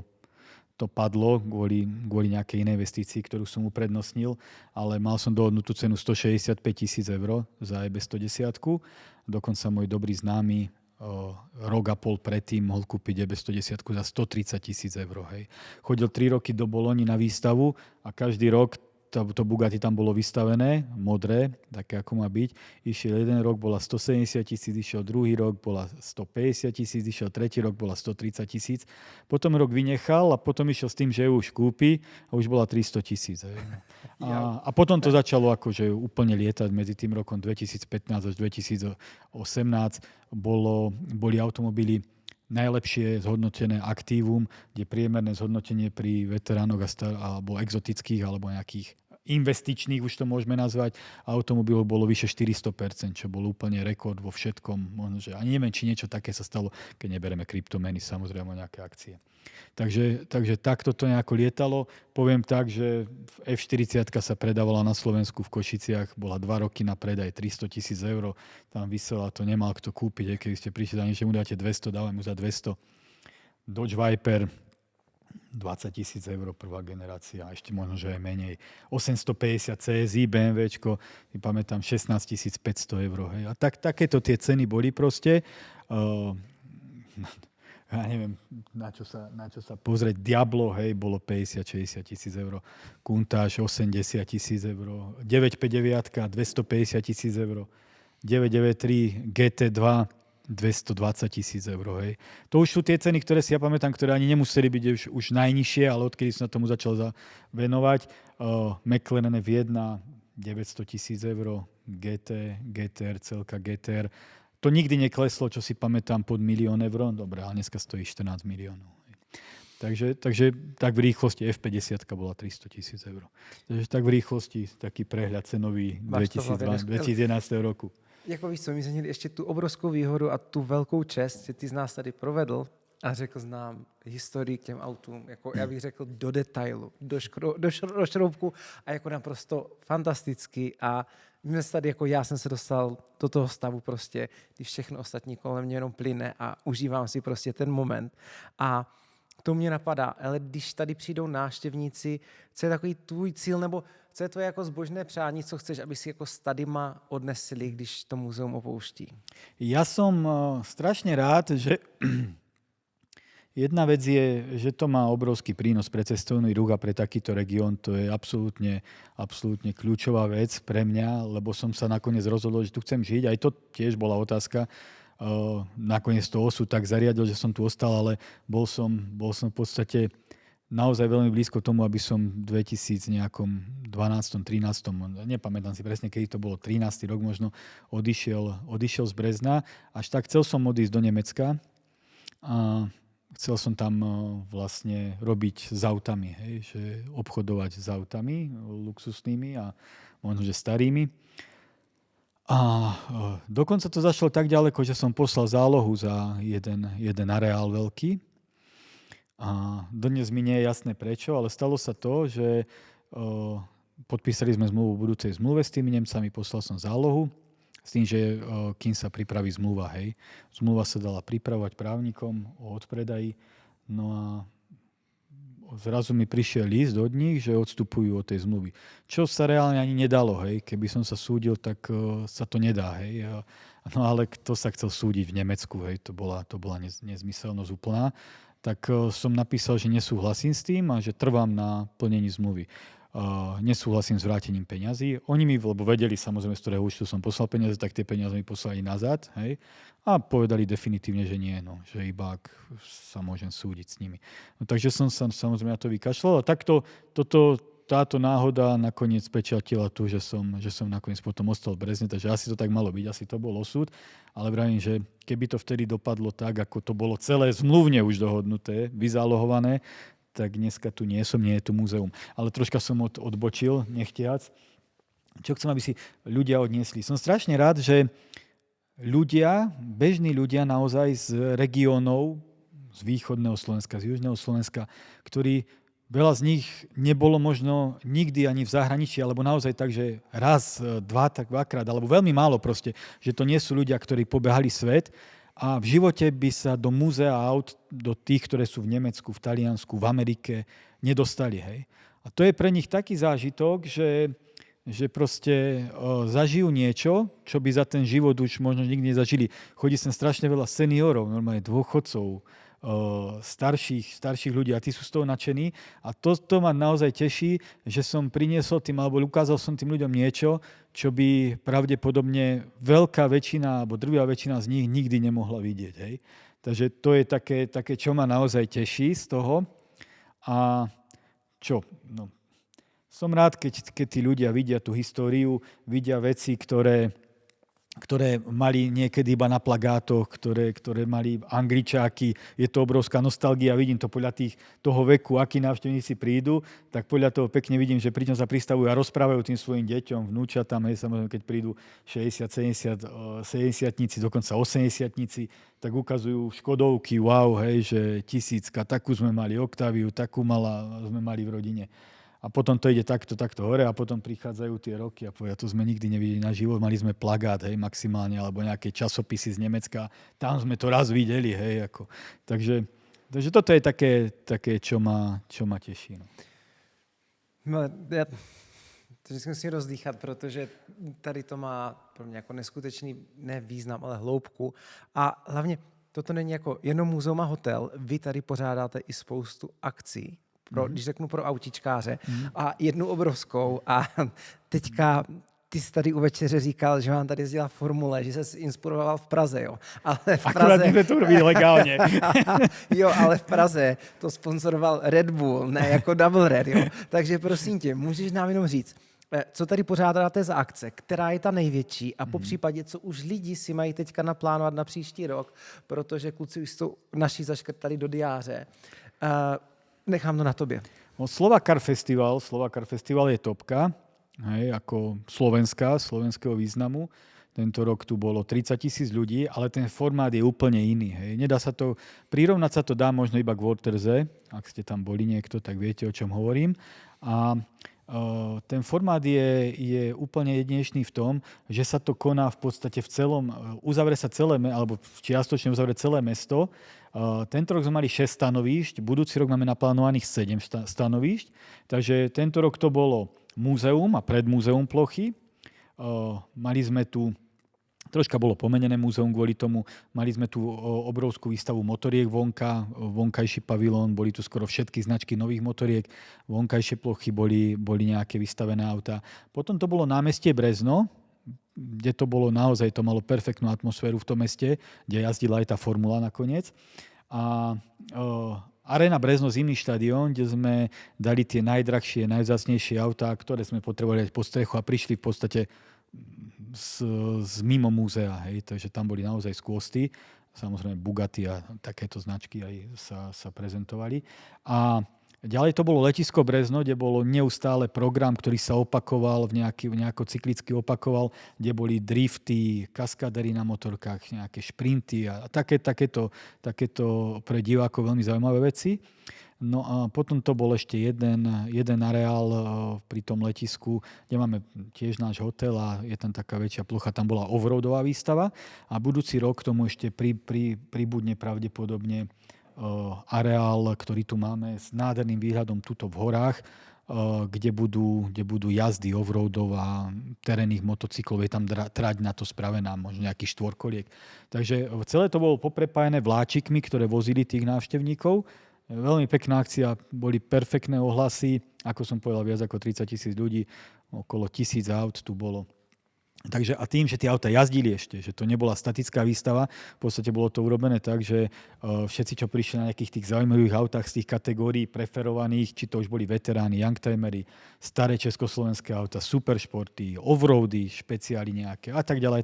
to padlo kvôli nejakej inej investícii, ktorú som uprednostnil, ale mal som dohodnutú cenu 165 tisíc eur za EB110. Dokonca môj dobrý známy rok a pol predtým mohol kúpiť EB110 za 130 tisíc eur. Chodil 3 roky do Boloni na výstavu a každý rok to Bugatti tam bolo vystavené, modré, také ako má byť. Išiel jeden rok, bola 170 tisíc, išiel druhý rok, bola 150 tisíc, išiel tretí rok, bola 130 tisíc. Potom rok vynechal a potom išiel s tým, že ju už kúpi a už bola 300 tisíc. A potom to začalo akože úplne lietať medzi tým rokom 2015 až 2018. Boli automobily najlepšie zhodnotené aktívum, kde priemerné zhodnotenie pri veteránoch alebo exotických alebo nejakých investičných, už to môžeme nazvať, automobilov bolo vyše 400%, čo bol úplne rekord vo všetkom. Možno, že ani neviem, či niečo také sa stalo, keď neberieme kryptomeny, samozrejme nejaké akcie. Takže takto to nejako lietalo. Poviem tak, že F40 sa predávala na Slovensku v Košiciach, bola 2 roky na predaj 300 tisíc eur. Tam vysela, to nemal kto kúpiť. Keď ste prišli za niečo, mu dáte 200, dávam mu za 200. Dodge Viper 20 tisíc eur, prvá generácia, a ešte možno, že aj menej. 850 CSI, BMWčko, pamätám, 16 500 eur. A takéto tie ceny boli proste. Ja neviem, na čo sa pozrieť. Diablo, bolo 50-60 tisíc eur. Countach 80 tisíc eur. 959 250 tisíc eur. 993 GT2 220 000 eur. Hej. To už sú tie ceny, ktoré si ja pamätám, ktoré ani nemuseli byť už najnižšie, ale odkedy som sa tomu začal venovať. McLaren F1 900 000 eur, GTR, celka GTR. To nikdy nekleslo, čo si pamätám, pod 1 000 000 eur. Dobre, ale dneska stojí 14 miliónov. Takže tak v rýchlosti F50 bola 300 000 eur. Takže tak v rýchlosti taký prehľad cenový 2011 roku. Jako víš co, my jsme měli ještě tu obrovskou výhodu a tu velkou čest, že ty z nás tady provedl a řekl znám historii k těm autům, jako já bych řekl do detailu, do šroubku a jako naprosto fantasticky a dnes tady jako já jsem se dostal do toho stavu prostě, kdy všechno ostatní kolem mě jenom plyne a užívám si prostě ten moment a to mě napadá, ale když tady přijdou návštěvníci, co je takový tvůj cíl, nebo co je tvoje jako zbožné přání, co chceš, aby si jako s tadyma odnesli, když to muzeum opouští? Ja som strašne rád, že jedna vec je, že to má obrovský prínos pre cestovný ruch a pre takýto región. To je absolútne kľúčová vec pre mňa, lebo som sa nakoniec rozhodol, že tu chcem žiť. Aj to tiež bola otázka. Nakoniec to osud tak zariadil, že som tu ostal, ale bol som v podstate naozaj veľmi blízko tomu, aby som v 2012, 13, nepamätám si presne, kedy to bolo, 13. rok možno, odišiel z Brezna. Až tak chcel som odísť do Nemecka a chcel som tam vlastne robiť s autami, hej, že obchodovať s autami luxusnými a možno, že starými. A dokonca to zašlo tak ďaleko, že som poslal zálohu za jeden areál veľký. A dodnes mi nie je jasné prečo, ale stalo sa to, že podpísali sme zmluvu v budúcej zmluve s tými Nemcami, poslal som zálohu s tým, že kým sa pripraví zmluva, hej. Zmluva sa dala pripravovať právnikom o odpredaji. No a zrazu mi prišiel list od nich, že odstupujú od tej zmluvy. Čo sa reálne ani nedalo, hej. Keby som sa súdil, tak sa to nedá, hej. No ale kto sa chcel súdiť v Nemecku, hej, to bola nezmyselnosť úplná. Tak som napísal, že nesúhlasím s tým a že trvám na plnení zmluvy. Nesúhlasím s vrátením peňazí. Oni mi, lebo vedeli samozrejme, z ktorého účtu som poslal peniaze, tak tie peniaze mi poslali nazad, hej. A povedali definitívne, že nie, no, že iba ak sa môžem súdiť s nimi. No, takže som sa samozrejme na to vykašľal. A takto táto náhoda nakoniec pečatila tu, že som nakoniec potom ostal v Brezne, takže asi to tak malo byť, asi to bol osud. Ale vravím, že keby to vtedy dopadlo tak, ako to bolo celé zmluvne už dohodnuté, vyzálohované, tak dneska tu nie som, nie je tu múzeum. Ale troška som odbočil, nechtiac. Čo chcem, aby si ľudia odniesli? Som strašne rád, že bežní ľudia naozaj z regiónov, z východného Slovenska, z južného Slovenska, ktorí veľa z nich nebolo možno nikdy ani v zahraničí, alebo naozaj tak, že raz, dvakrát, alebo veľmi málo proste, že to nie sú ľudia, ktorí pobehali svet a v živote by sa do múzea aut, do tých, ktoré sú v Nemecku, v Taliansku, v Amerike, nedostali. Hej. A to je pre nich taký zážitok, že proste zažijú niečo, čo by za ten život už možno nikdy nezažili. Chodí sem strašne veľa seniorov, normálne dôchodcov, starších ľudí a tí sú z toho nadšení. A to ma naozaj teší, že som priniesol tým, alebo ukázal som tým ľuďom niečo, čo by pravdepodobne veľká väčšina, alebo drvivá väčšina z nich nikdy nemohla vidieť. Hej. Takže to je také, čo ma naozaj teší z toho. A čo? No, som rád, keď tí ľudia vidia tú históriu, vidia veci, ktoré mali niekedy iba na plagátoch, ktoré mali Angličáky. Je to obrovská nostalgia. Vidím to podľa toho veku, akí návštevníci prídu, tak podľa toho pekne vidím, že pričom sa pristavujú a rozprávajú tým svojim deťom, vnúčatám, samozrejme, keď prídu 60, 70-tníci, dokonca 80-tníci, tak ukazujú Škodovky, wow, hej, že 1000, takú sme mali, Octaviu, takú sme mali v rodine. A potom to ide takto hore a potom prichádzajú tie roky a povedia, to sme nikdy nevideli na život, mali sme plagát, hej, maximálne, alebo nejaké časopisy z Nemecka, tam sme to raz videli, hej, ako. Takže toto je také čo ma teší. No, já vždycky musím rozdýchat, protože tady to má pro mě jako neskutečný, ne význam, ale hloubku. A hlavně toto není jako jenom muzeum a hotel, vy tady pořádáte i spoustu akcí, když řeknu pro autičkáře, a jednu obrovskou. A teďka ty jsi tady u večeře říkal, že vám tady jezdila formule, že se inspiroval v Praze, jo. Ale v Akurát Praze... my sme to robili legálne. Jo, ale v Praze to sponzoroval Red Bull, ne jako Double Red, jo. Takže prosím tě, můžeš nám jenom říct, co tady pořádáte za akce, která je ta největší a po případě, co už lidi si mají teďka naplánovat na příští rok, protože kluci už jsou naši zaškrtali do diáře. Nechám to na tobě. No, Slovacar Festival je topka, hej, ako slovenského významu. Tento rok tu bolo 30 000 ľudí, ale ten formát je úplne iný. Hej. Nedá sa to, prirovnať sa to dá možno iba k Vorterze, ak ste tam boli niekto, tak viete, o čom hovorím. A ten formát je úplne jedinečný v tom, že sa to koná v podstate v celom, uzavre sa celé, alebo čiastočne uzavre celé mesto. Tento rok sme mali 6 stanovíšť, budúci rok máme naplánovaných 7 stanovíšť, takže tento rok to bolo múzeum a predmúzeum plochy. Mali sme tu, troška bolo pomenené múzeum kvôli tomu, mali sme tu obrovskú výstavu motoriek vonkajší pavilón, boli tu skoro všetky značky nových motoriek, vonkajšie plochy boli nejaké vystavené autá. Potom to bolo námestie Brezno, kde to bolo naozaj, to malo perfektnú atmosféru v tom meste, kde jazdila aj tá formula nakoniec. A Arena Brezno, zimný štadión, kde sme dali tie najdrahšie, najvzácnejšie autá, ktoré sme potrebovali dať pod strechu a prišli v podstate z mimo múzea. Hej. Takže tam boli naozaj skvosty. Samozrejme Bugatti a takéto značky aj sa prezentovali. A ďalej to bolo letisko Brezno, kde bolo neustále program, ktorý sa opakoval, nejako cyklicky opakoval, kde boli drifty, kaskadery na motorkách, nejaké šprinty a takéto pre divákov veľmi zaujímavé veci. No a potom to bol ešte jeden areál pri tom letisku, kde máme tiež náš hotel a je tam taká väčšia plocha, tam bola offroadová výstava a budúci rok k tomu ešte pribudne pravdepodobne areál, ktorý tu máme s nádherným výhľadom tuto v horách, kde budú jazdy offroadov a terénnych motocyklov. Je tam trať na to spravená, možno nejaký štvorkoliek. Takže celé to bolo poprepájené vláčikmi, ktoré vozili tých návštevníkov. Veľmi pekná akcia, boli perfektné ohlasy, ako som povedal, viac ako 30 000 ľudí, okolo 1000 aut tu bolo. Takže a tým, že tie auta jazdili ešte, že to nebola statická výstava, v podstate bolo to urobené tak, že všetci, čo prišli na nejakých tých zaujímavých autách z tých kategórií preferovaných, či to už boli veteráni, youngtimery, staré československé auta, superšporty, offroady, špeciály nejaké a tak ďalej,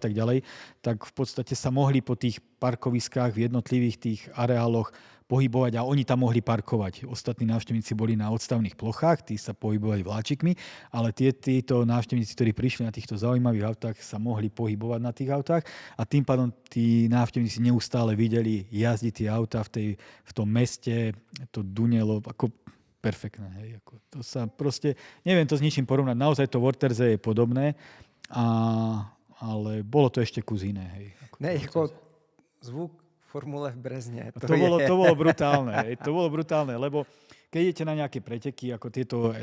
tak v podstate sa mohli po tých parkoviskách v jednotlivých tých areáloch pohybovať a oni tam mohli parkovať. Ostatní návštevníci boli na odstavných plochách, tí sa pohybovali vláčikmi, ale títo návštevníci, ktorí prišli na týchto zaujímavých autách, sa mohli pohybovať na tých autách a tým pádom tí návštevníci neustále videli jazdiť tie autá v tom meste, to dunelo ako perfektné. Hej. Ako to sa proste, neviem to s ničím porovnať, naozaj to Vorterze je podobné, ale bolo to ešte kus iné. Hej. Ako zvuk formule v Brezne. To bolo brutálne. To bolo brutálne, lebo keď idete na nejaké preteky, ako tieto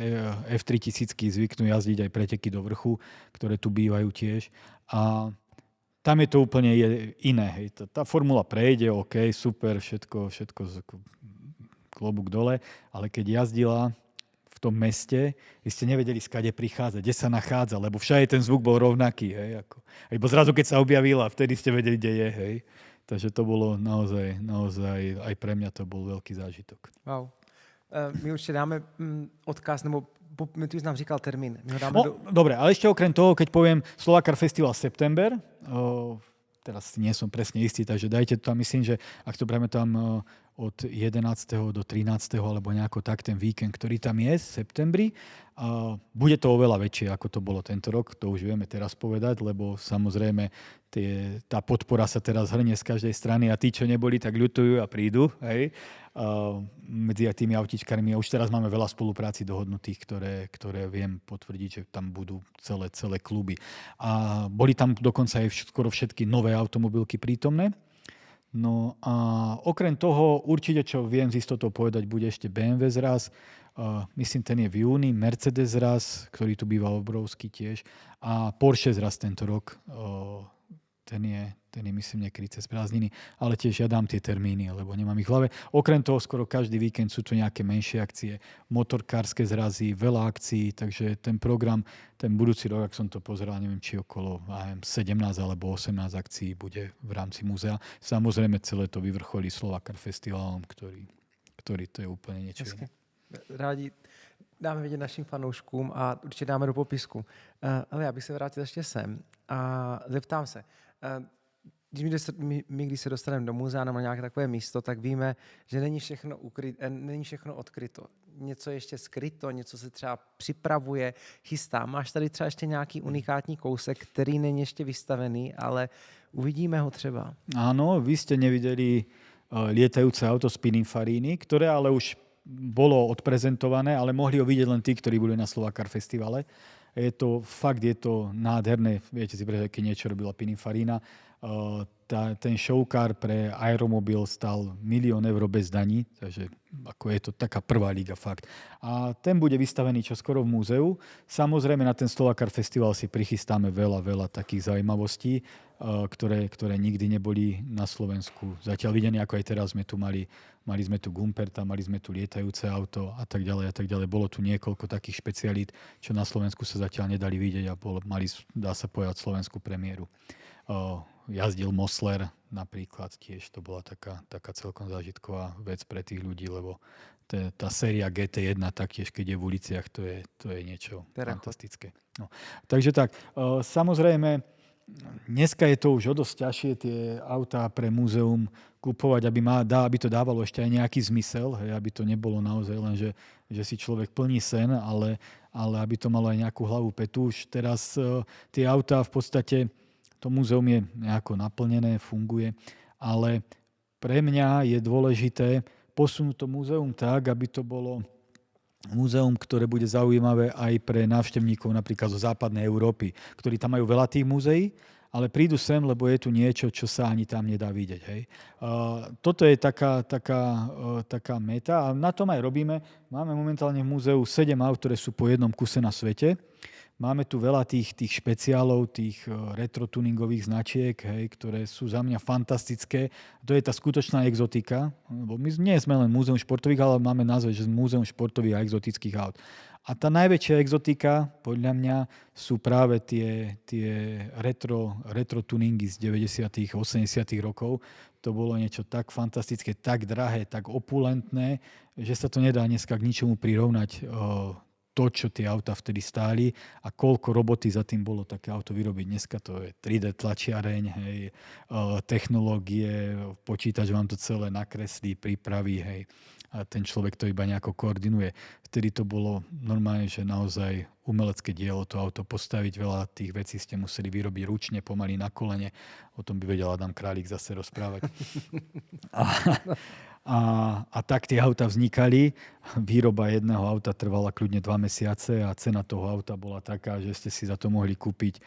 F3000 zvyknú jazdiť aj preteky do vrchu, ktoré tu bývajú tiež. A tam je to úplne iné. Hej. Tá formula prejde, OK, super, všetko klobúk dole, ale keď jazdila v tom meste, vy ste nevedeli, skade prichádza, kde sa nachádza, lebo všade ten zvuk bol rovnaký. Hej, ako. Iba zrazu, keď sa objavila, vtedy ste vedeli, kde je. Hej. Takže to bolo naozaj, aj pre mňa to bol veľký zážitok. Wow. My určite dáme odkaz, nebo ty už nám říkal termín. Dobre, ale ešte okrem toho, keď poviem Slovacar Festival september, teraz nie som presne istý, takže dajte to tam, myslím, že ak to breme tam od 11. do 13. alebo nejako tak ten víkend, ktorý tam je v septembri, bude to oveľa väčšie, ako to bolo tento rok, to už vieme teraz povedať, lebo samozrejme tá podpora sa teraz hrnie z každej strany a tí, čo neboli, tak ľutujú a prídu. Hej. Medzi tými autičkármi. A už teraz máme veľa spolupráci dohodnutých, ktoré viem potvrdiť, že tam budú celé kluby. A boli tam dokonca aj skoro všetky nové automobilky prítomné. No a okrem toho, určite, čo viem z istotou povedať, bude ešte BMW zraz. Myslím, ten je v júni. Mercedes zraz, ktorý tu býval obrovský tiež. A Porsche zraz tento rok. ten je myslím niekedy cez prázdniny, ale tiež ja dám tie termíny, lebo nemám ich v hlave. Okrem toho, skoro každý víkend sú tu nejaké menšie akcie, motorkárske zrazy, veľa akcií, takže ten program, ten budúci rok, ak som to pozeral, neviem, či okolo 17 alebo 18 akcií bude v rámci múzea. Samozrejme, celé to vyvrcholí Slovacar Festivalom, ktorý to je úplne niečo iné. Rádi dáme vědět našim fanouškům a určitě dáme do popisku. Ale já bych se vrátil ještě sem a zeptám se. Když se dostaneme do muzea nebo na nějaké takové místo, tak víme, že není všechno odkryto. Něco ještě skryto, něco se třeba připravuje, chystá. Máš tady třeba ještě nějaký unikátní kousek, který není ještě vystavený, ale uvidíme ho třeba. Áno, vy ste nevideli lietajúce auto z Pininfariny, ktoré ale už bolo odprezentované, ale mohli ho vidieť len tí, ktorí boli na Slovacar festivale. Je to nádherné. Viete si predstaviť, keď niečo robila Pininfarina. Ten showcar pre aeromobil stal 1 000 000 eur bez daní, takže ako je to taká prvá liga fakt. A ten bude vystavený čoskoro v múzeu. Samozrejme na ten Slovacar festival si prichystáme veľa takých zaujímavostí, ktoré nikdy neboli na Slovensku zatiaľ videné, ako aj teraz sme tu mali sme tu Gumperta, mali sme tu lietajúce auto a tak ďalej. Bolo tu niekoľko takých špecialít, čo na Slovensku sa zatiaľ nedali vidieť a mali, dá sa povedať, slovenskú premiéru. Jazdil Mosler napríklad, tiež to bola taká celkom zážitková vec pre tých ľudí, lebo tá séria GT1 taktiež, keď je v uliciach, to je niečo fantastické. No. Takže tak, samozrejme, dneska je to už o dosť ťažšie tie autá pre múzeum kupovať, aby to dávalo ešte aj nejaký zmysel, hej, aby to nebolo naozaj len, že si človek plní sen, ale aby to malo aj nejakú hlavu petu. Už teraz tie autá v podstate, to múzeum je nejako naplnené, funguje, ale pre mňa je dôležité posunúť to múzeum tak, aby to bolo múzeum, ktoré bude zaujímavé aj pre návštevníkov napríklad zo západnej Európy, ktorí tam majú veľa tých múzeí, ale prídu sem, lebo je tu niečo, čo sa ani tam nedá vidieť. Hej. Toto je taká meta a na tom aj robíme. Máme momentálne v múzeu 7 aut, ktoré sú po jednom kuse na svete. Máme tu veľa tých špeciálov, tých retro-tuningových značiek, hej, ktoré sú za mňa fantastické. To je tá skutočná exotika. My nie sme len múzeum športových, ale máme názve, že múzeum športových a exotických aut. A tá najväčšia exotika, podľa mňa, sú práve tie retro-tuningy z 90. 80. rokov. To bolo niečo tak fantastické, tak drahé, tak opulentné, že sa to nedá dneska k ničomu prirovnať. To, čo tie auta vtedy stáli a koľko roboty za tým bolo také auto vyrobiť. Dneska to je 3D tlačiareň, hej, technológie, počítač vám to celé nakreslí, pripraví, hej, a ten človek to iba nejako koordinuje. Vtedy to bolo normálne, že naozaj umelecké dielo to auto postaviť. Veľa tých vecí ste museli vyrobiť ručne, pomaly na kolene. O tom by vedel Adam Králik zase rozprávať. A tak tie auta vznikali. Výroba jedného auta trvala kľudne 2 mesiace a cena toho auta bola taká, že ste si za to mohli kúpiť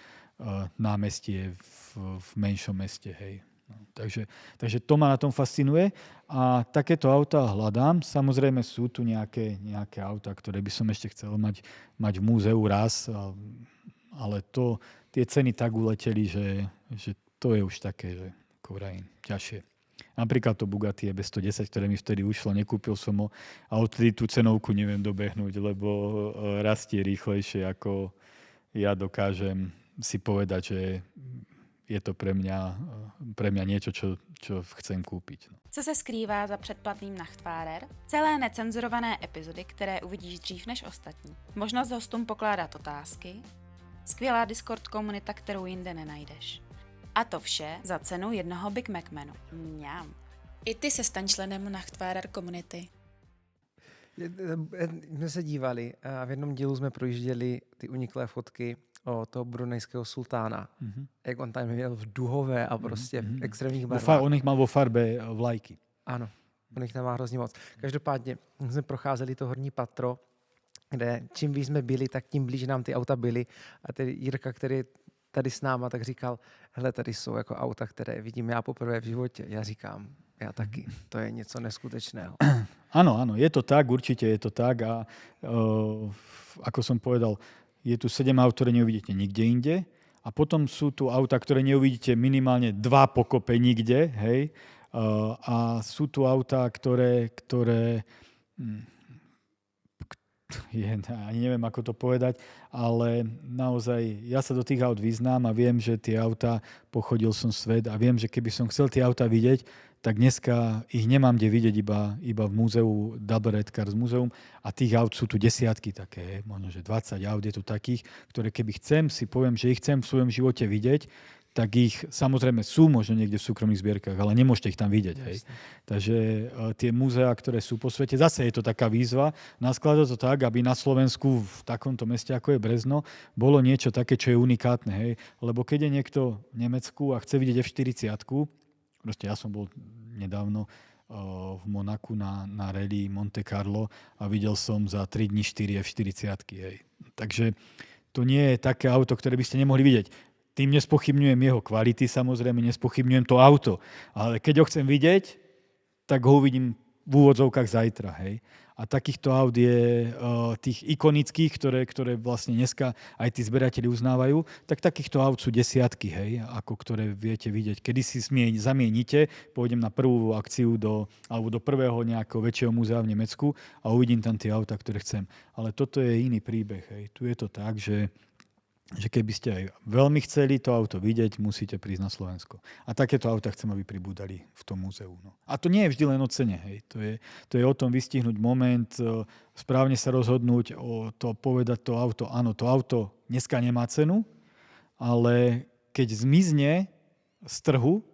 námestie v menšom meste. Hej. No, takže to ma na tom fascinuje a takéto auta hľadám. Samozrejme sú tu nejaké auta, ktoré by som ešte chcel mať v múzeu raz, ale tie ceny tak uleteli, že to je už také, že ako vrajím, ťažšie. Napríklad to Bugatti EB110, ktoré mi vtedy ušlo, nekúpil som ho a odtedy tú cenovku neviem dobehnúť, lebo rastie rýchlejšie, ako ja dokážem si povedať, že je to pre mňa niečo, čo chcem kúpiť. Co se skrývá za předplatným Nachtfahrer? Celé necenzurované epizody, které uvidíš dřív než ostatní. Možnost hostům pokládat otázky. Skvělá Discord komunita, kterou jinde nenajdeš. A to vše za cenu jednoho Big Mac menu. Mňam. I ty se staň členem Nachtfahrer komunity. My se dívali a v jednom dílu jsme projížděli ty uniklé fotky o toho brunejského sultána. Mm-hmm. Jak on tam měl v duhové a prostě v extrémních barvách. On ich mal vo farbe vlajky. Ano, on jich tam má hrozně moc. Každopádně jsme procházeli to horní patro, kde čím víc jsme byli, tak tím blíž nám ty auta byly. A tedy Jirka, který tady s náma, tak říkal, hele, tady jsou jako auta, které vidím já poprvé v životě. Já říkám, ja taky. To je něco neskutečného. Áno, je to tak, určite je to tak a ako som povedal, je tu 7 aut, ktoré neuvidíte nikde inde A potom sú tu auta, ktoré neuvidíte minimálne 2 pokope nikde, hej. A sú tu autá, ktoré ani neviem, ako to povedať, ale naozaj ja sa do tých aut vyznám a viem, že tie autá, pochodil som svet a viem, že keby som chcel tie autá vidieť, tak dneska ich nemám kde vidieť iba v múzeu Double Red Cars Museum a tých aut sú tu desiatky také, možno že 20 aut je tu takých, ktoré keby chcem, si poviem, že ich chcem v svojom živote vidieť, tak ich samozrejme sú možno niekde v súkromných zbierkach, ale nemôžete ich tam vidieť. Hej. Takže tie múzeá, ktoré sú po svete, zase je to taká výzva, naskladať to tak, aby na Slovensku v takomto meste, ako je Brezno, bolo niečo také, čo je unikátne. Hej. Lebo keď je niekto v Nemecku a chce vidieť F40, proste ja som bol nedávno v Monaku na rally Monte Carlo a videl som za 3 dní 4 F40. Hej. Takže to nie je také auto, ktoré by ste nemohli vidieť. Tým nespochybňujem jeho kvality, samozrejme, nespochybňujem to auto. Ale keď ho chcem vidieť, tak ho uvidím v úvodzovkách zajtra. Hej. A takýchto aut je tých ikonických, ktoré vlastne dneska aj tí zberatelia uznávajú, tak takýchto aut sú desiatky, hej, ako ktoré viete vidieť. Kedy si zamienite, pôjdem na prvú akciu alebo do prvého nejakého väčšieho múzea v Nemecku a uvidím tam tie autá, ktoré chcem. Ale toto je iný príbeh. Hej. Tu je to tak, že keby ste aj veľmi chceli to auto vidieť, musíte prísť na Slovensko. A takéto auta chcem, aby pribúdali v tom múzeu. No. A to nie je vždy len o cene. Hej. To je o tom vystihnúť moment, správne sa rozhodnúť, povedať to auto. Áno, to auto dneska nemá cenu, ale keď zmizne z trhu,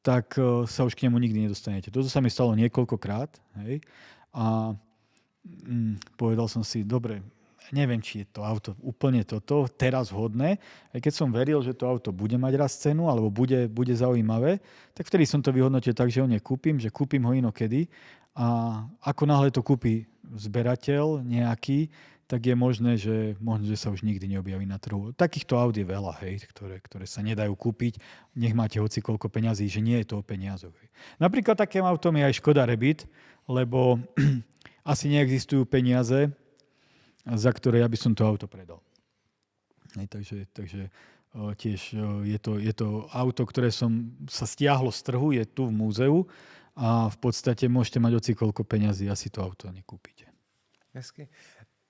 tak sa už k nemu nikdy nedostanete. Toto sa mi stalo niekoľkokrát. Hej. A povedal som si, dobre, neviem, či je to auto úplne toto, teraz vhodné. Aj keď som veril, že to auto bude mať raz cenu, alebo bude zaujímavé, tak vtedy som to vyhodnotil tak, že ho nekúpim, že kúpim ho inokedy. A ako náhle to kúpi zberateľ nejaký, tak je možné, že sa už nikdy neobjaví na trhu. Takýchto aut je veľa, hej, ktoré sa nedajú kúpiť. Nech máte hoci koľko peňazí, že nie je to o peniazoch. Napríklad takým autom je aj Škoda Rabbit, lebo asi neexistujú peniaze, za ktoré ja by som to auto predal. Takže tiež je to auto, ktoré sa stiahlo z trhu, je tu v múzeu a v podstate môžete mať ocikoľko peňazí, asi to auto nekúpite. Hezky.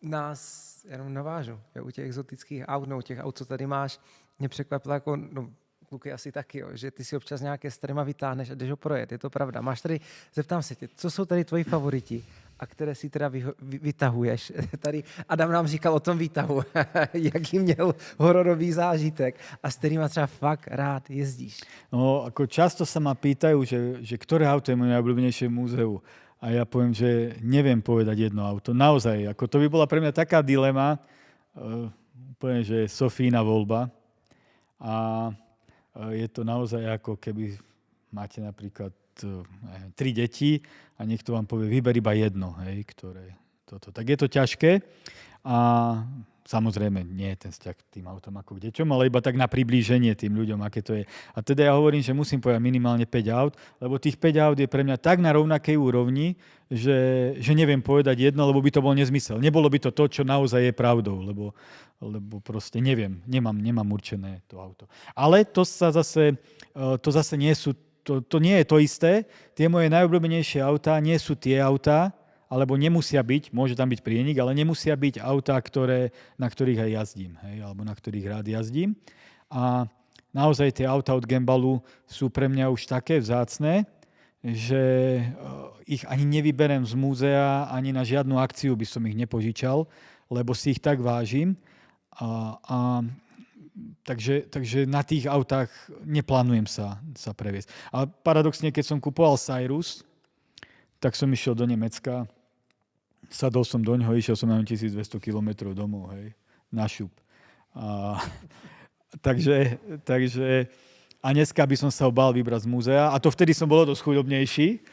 Nás jenom navážu. U těch exotických aut, u těch aut, co tady máš, mě překvapilo jako, kluky asi taky, jo, že ty si občas nějaké starýma vytáhneš a jdeš ho projet. Je to pravda. Máš tady, zeptám se tě, co jsou tady tvoji favoriti a které si teda vytahuješ? Tady Adam nám říkal o tom výtahu, jaký měl hororový zážitek a s kterýma třeba fakt rád jezdíš. No, ako často sa ma pýtajú, že ktoré auto je moje najobľúbenejšie v múzeu. A ja poviem, že neviem povedať jedno auto. Naozaj, ako to by bola pre mňa taká dilema, úplne, že Sofína voľba. A je to naozaj ako keby máte napríklad 3 deti a niekto vám povie, vyber iba jedno, hej, ktoré toto. Tak je to ťažké a samozrejme nie je ten vzťah k tým autom ako k deťom, ale iba tak na priblíženie tým ľuďom, aké to je. A teda ja hovorím, že musím povedať minimálne 5 aut, lebo tých 5 aut je pre mňa tak na rovnakej úrovni, že neviem povedať jedno, lebo by to bol nezmysel. Nebolo by to, čo naozaj je pravdou, lebo proste neviem, nemám určené to auto. Ale to zase nie sú, to nie je to isté. Tie moje najobľúbenejšie autá nie sú tie autá, alebo nemusia byť, môže tam byť prienik, ale nemusia byť autá, na ktorých aj jazdím, hej, alebo na ktorých rád jazdím. A naozaj tie autá od Gembalu sú pre mňa už také vzácne, že ich ani nevyberem z múzea, ani na žiadnu akciu by som ich nepožičal, lebo si ich tak vážim. Takže na tých autách neplánujem sa previesť. A paradoxne, keď som kupoval Cyrus, tak som išiel do Nemecka, sadol som do ňoho, išiel som na 1200 km domov, hej, na šup. Takže a dneska by som sa ho bál vybrať z múzea, a to vtedy som bol dosť chudobnejší,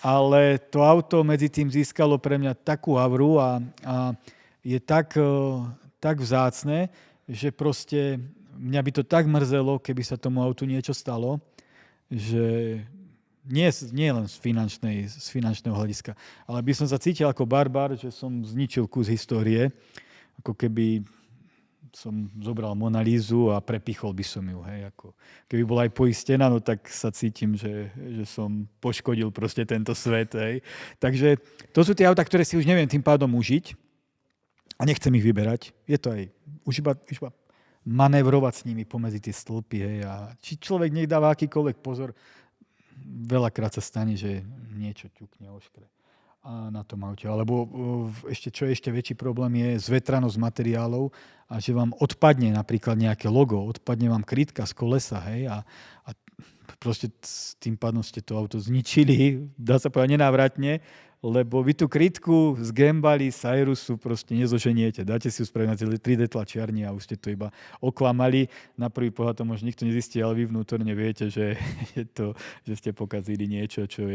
ale to auto medzi tým získalo pre mňa takú auru a je tak vzácne, že proste mňa by to tak mrzelo, keby sa tomu autu niečo stalo, že nie len z finančného hľadiska, ale by som sa cítil ako barbar, že som zničil kus histórie, ako keby som zobral Monalízu a prepichol by som ju. Hej, ako. Keby bola aj poistená, no tak sa cítim, že som poškodil proste tento svet. Hej. Takže to sú tie autá, ktoré si už neviem tým pádom užiť a nechcem ich vyberať. Je to aj už iba manévrovať s nimi pomedzi tie stĺpy. Hej, a či človek nech dáva akýkoľvek pozor, veľakrát sa stane, že niečo ťukne, oškre a na tom aute. Alebo čo je ešte väčší problém je zvetranosť materiálov a že vám odpadne napríklad nejaké logo, odpadne vám krytka z kolesa, hej, a proste tým pádom ste to auto zničili, dá sa povedať nenávratne, lebo vy tú krytku z Gembali, z Cyrusu proste nezoženiete. Dáte si ju spraviť na 3D tlačiarni a už ste to iba oklamali. Na prvý pohľad to možno nikto nezistí, ale vy vnútorne viete, že ste pokazili niečo, čo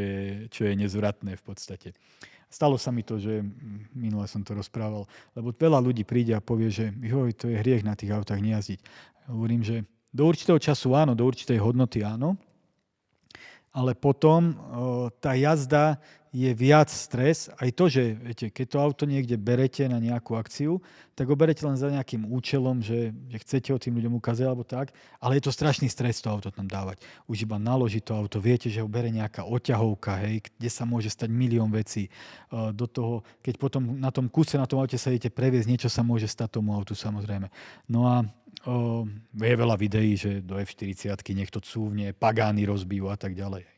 je nezvratné v podstate. Stalo sa mi to, že minule som to rozprával, lebo veľa ľudí príde a povie, že to je hriech na tých autách nejazdiť. Hovorím, že do určitého času áno, do určitej hodnoty áno, ale potom tá jazda je viac stres. Aj to, že viete, keď to auto niekde berete na nejakú akciu, tak ho berete len za nejakým účelom, že chcete ho tým ľuďom ukázať alebo tak, ale je to strašný stres to auto tam dávať. Už iba naložiť to auto, viete, že ho bere nejaká oťahovka, hej, kde sa môže stať milión vecí. Do toho, keď potom na tom kuse, na tom aute sa idete previesť, niečo sa môže stať tomu autu samozrejme. No a je veľa videí, že do F40-ky niekto cúvne, Pagány rozbijú a tak ďalej.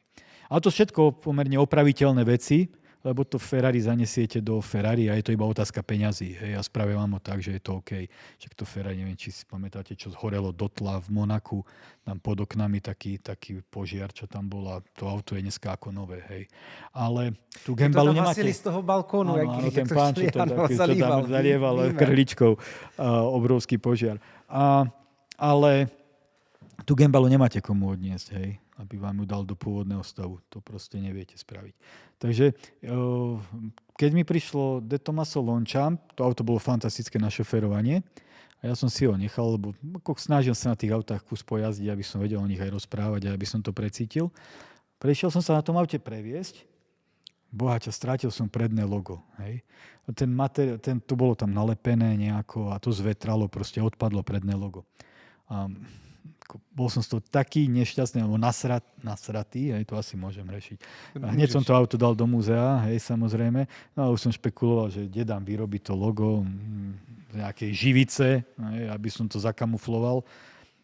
Ale to všetko pomerne opraviteľné veci, lebo to Ferrari zanesiete do Ferrari a je to iba otázka peňazí. Hej, a spravia vám ho tak, že je to OK. Však to Ferrari, neviem, či si pamätáte, čo zhorelo dotla v Monaku, tam pod oknami taký požiar, čo tam bol a to auto je dneska ako nové. Hej. Ale tu Gembalu nemáte. To tam z toho balkónu, áno, ten pán, čo tam zalieval krličkou, obrovský požiar. Ale tu Gembalu nemáte komu odniesť, hej, aby vám ju dal do pôvodného stavu. To proste neviete spraviť. Takže keď mi prišlo De Tomaso Longchamp, to auto bolo fantastické na šoférovanie a ja som si ho nechal, lebo snažil sa na tých autách kus pojazdiť, aby som vedel o nich aj rozprávať a aby som to precítil. Prešiel som sa na tom aute previesť, bohača, strátil som predné logo. Hej. To bolo tam nalepené nejako a to zvetralo, proste odpadlo predné logo. Bol som z toho taký nešťastný, alebo nasratý, hej, to asi môžem rešiť. A hneď som to auto dal do múzea, hej, samozrejme. No a už som špekuloval, že kde dám vyrobiť to logo z nejakej živice, hej, aby som to zakamufloval.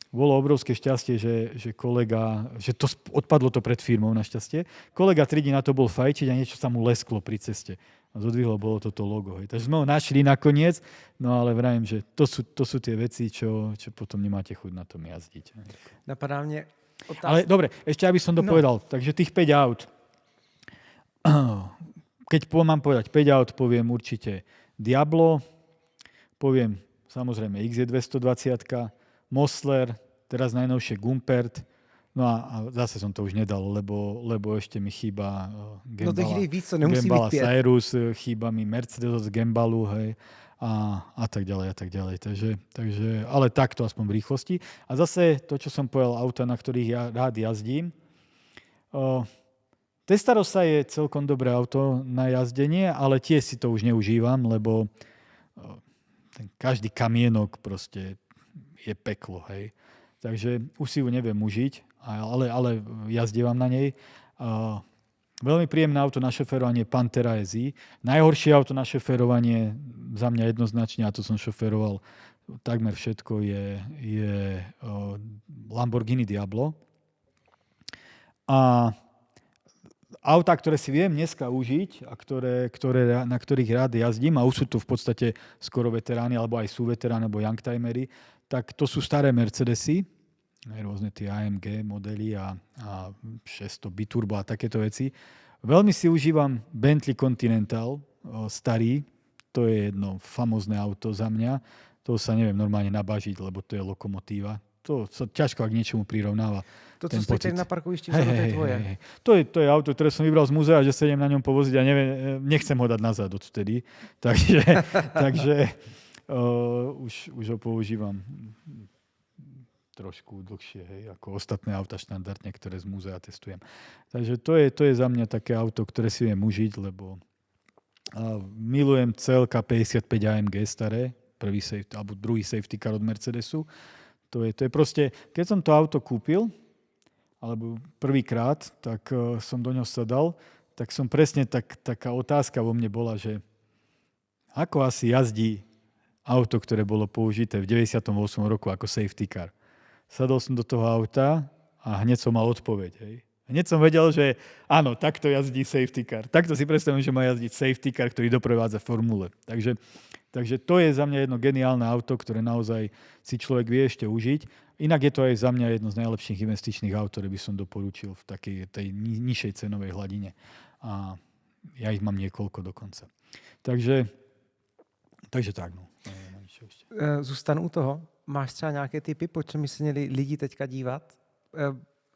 Bolo obrovské šťastie, že kolega, že to odpadlo to pred firmou našťastie. Kolega 3 dní na to bol fajčiť a niečo sa mu lesklo pri ceste. A zodvihlo bolo toto logo. Hej. Takže sme ho našli nakoniec, no ale vravím, že to sú tie veci, čo potom nemáte chuť na tom jazdiť. Napadá mne otázka. Ale dobre, ešte aby som to povedal. Takže tých 5 aut. Keď mám povedať 5 aut, poviem určite Diablo, poviem samozrejme XJ220, Mosler, teraz najnovšie Gumpert, no a zase som to už nedal, lebo ešte mi chýba Gembala Cyrus, chýba mi Mercedes z Gembalu, hej, a tak ďalej, a tak ďalej. Takže, ale takto aspoň v rýchlosti. A zase to, čo som povedal, auta, na ktorých ja rád jazdím. Testarossa je celkom dobré auto na jazdenie, ale tiež si to už neužívam, lebo každý kamienok proste je peklo, hej. Takže už si ju neviem užiť, ale jazdievam na nej. Veľmi príjemné auto na šoférovanie Pantera SI. Najhoršie auto na šoférovanie za mňa jednoznačne, a to som šoféroval takmer všetko, je Lamborghini Diablo. A autá, ktoré si viem dneska užiť a na ktorých rád jazdím, a už sú tu v podstate skoro veteráni, alebo aj sú veteráni, alebo youngtimery, tak to sú staré Mercedesy, rôzne tie AMG modely a 600 biturbo a takéto veci. Veľmi si užívam Bentley Continental, starý, to je jedno famózne auto za mňa. To sa neviem normálne nabažiť, lebo to je lokomotíva. To sa ťažko ak niečomu prirovnáva. To, co stojí na parkovišti, to je tvoje. To je auto, ktoré som vybral z múzea, že sa idem na ňom povoziť a nechcem ho dať nazad odtedy. Takže už ho používam trošku dlhšie, hej, ako ostatné auta štandardne, ktoré z múzea testujem. Takže to je za mňa také auto, ktoré si viem užiť, lebo milujem CLK 55 AMG staré, alebo druhý safety car od Mercedesu. To je proste, keď som to auto kúpil, alebo prvýkrát, tak som do ňoho sadal, tak som presne taká otázka vo mne bola, že ako asi jazdí auto, ktoré bolo použité v 98. roku ako safety car. Sadol som do toho auta a hneď som mal odpoveď. Hej. Hneď som vedel, že áno, takto jazdí safety car. Takto si predstavím, že má jazdiť safety car, ktorý doprevádza formule. Takže to je za mňa jedno geniálne auto, ktoré naozaj si človek vie ešte užiť. Inak je to aj za mňa jedno z najlepších investičných aut, ktoré by som doporučil v takej tej nižšej cenovej hladine. A ja ich mám niekoľko dokonca. Takže tak, no. Zůstanu u toho. Máš třeba nějaké tipy, po čem by se měli lidi teďka dívat?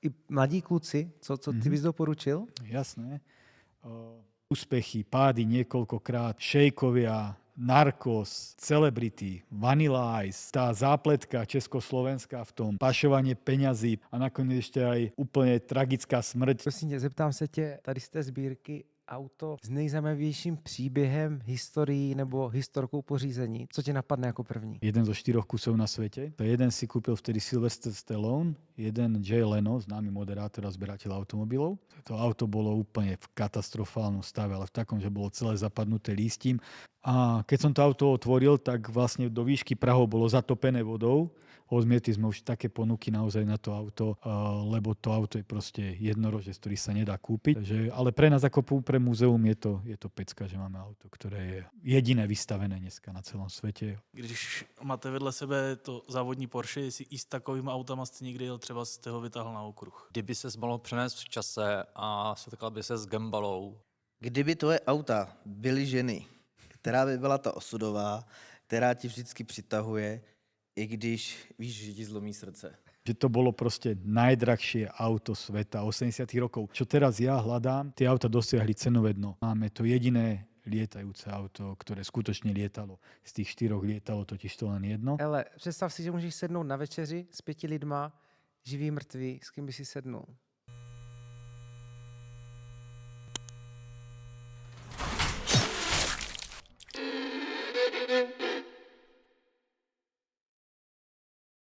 I mladí kluci, co ty bys doporučil? Jasné. Úspechy, pády niekoľkokrát, šejkovia, Narcos, Celebrity, Vanilla Ice, tá zápletka československá v tom, pašovanie peňazí a nakoniec ešte aj úplne tragická smrť. Prosím tě, zeptám se tě tady z té sbírky auto s nejzajímavějším příběhem, historií nebo historkou pořízení. Co tě napadne jako první? Jeden zo 4 kusov na svete. Jeden si kúpil vtedy Sylvester Stallone, jeden Jay Leno, známy moderátor a zberateľ automobilov. To auto bolo úplne v katastrofálnom stave, ale v takom, že bolo celé zapadnuté lístím. A keď som to auto otvoril, tak vlastne do výšky prahov bolo zatopené vodou. Odmietli sme už také ponuky naozaj na to auto, lebo to auto je proste jednorožec, ktorý sa nedá kúpiť. Ale pre nás ako pre múzeum je to pecka, že máme auto, ktoré je jediné vystavené dneska na celom svete. Když máte vedle sebe to závodní Porsche, jestli i s takovým autama jste někdy jel, třeba jste ho vytáhl na okruh. Kdyby se mohl přenést v čase a setkal by se s Gembalou, Kdyby tvoje auta byly ženy, která by byla ta osudová, která ti vždycky přitahuje, i když víš, že ti zlomí srdce. Že to bolo proste najdrahšie auto sveta 80 rokov. Čo teraz ja hľadám, tie auta dosiahli cenové dno. Máme to jediné lietajúce auto, ktoré skutočne lietalo. Z tých 4 lietalo totiž to len jedno. Hele, představ si, že můžeš sednout na večeři s 5 lidma, živý, mrtvý, s kým by si sednul?